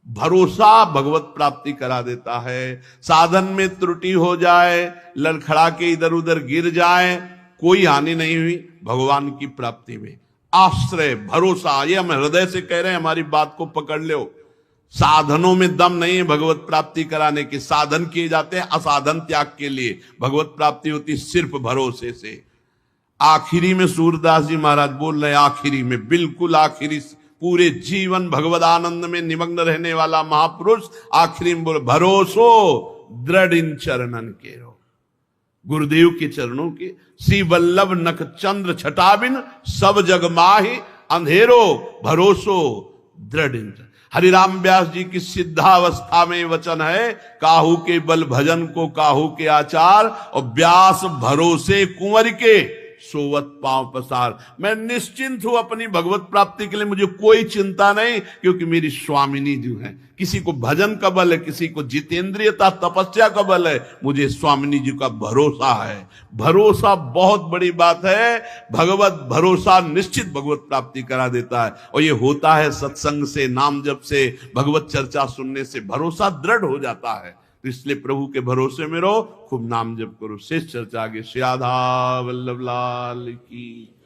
भरोसा भगवत प्राप्ति करा देता है। साधन में त्रुटि हो जाए, लड़खड़ा के इधर उधर गिर जाए, कोई हानि नहीं हुई भगवान की प्राप्ति में। आश्रय भरोसा, ये हम हृदय से कह रहे हैं, हमारी बात को पकड़ लो। साधनों में दम नहीं है भगवत प्राप्ति कराने के। साधन किए जाते हैं असाधन त्याग के लिए, भगवत प्राप्ति होती सिर्फ भरोसे से। आखिरी में सूरदास जी महाराज बोल रहे, आखिरी में, बिल्कुल आखिरी, पूरे जीवन भगवद आनंद में निमग्न रहने वाला महापुरुष आखिरी में बोले, भरोसो दृढ़ इन चरणन के रो। गुरुदेव के चरणों के, श्री वल्लभ नख चंद्र छटाबिन सब जग माहि अंधेरो, भरोसो दृढ़ इन। हरिराम व्यास जी की सिद्धावस्था में वचन है, काहू के बल भजन को काहू के आचार, और व्यास भरोसे कुंवर के सोवत पांव पसार। मैं निश्चिंत हूं अपनी भगवत प्राप्ति के लिए, मुझे कोई चिंता नहीं, क्योंकि मेरी स्वामिनी जो है, किसी को भजन का बल है, किसी को जितेंद्रियता तपस्या का बल है, मुझे स्वामिनी जी का भरोसा है। भरोसा बहुत बड़ी बात है। भगवत भरोसा निश्चित भगवत प्राप्ति करा देता है, और ये होता है सत्संग से, नाम जप से, भगवत चर्चा सुनने से भरोसा दृढ़ हो जाता है। तो इसलिए प्रभु के भरोसे में रहो, खूब नाम जप करो। शेष चर्चा आगे। श्री राधा वल्लभ लाल की।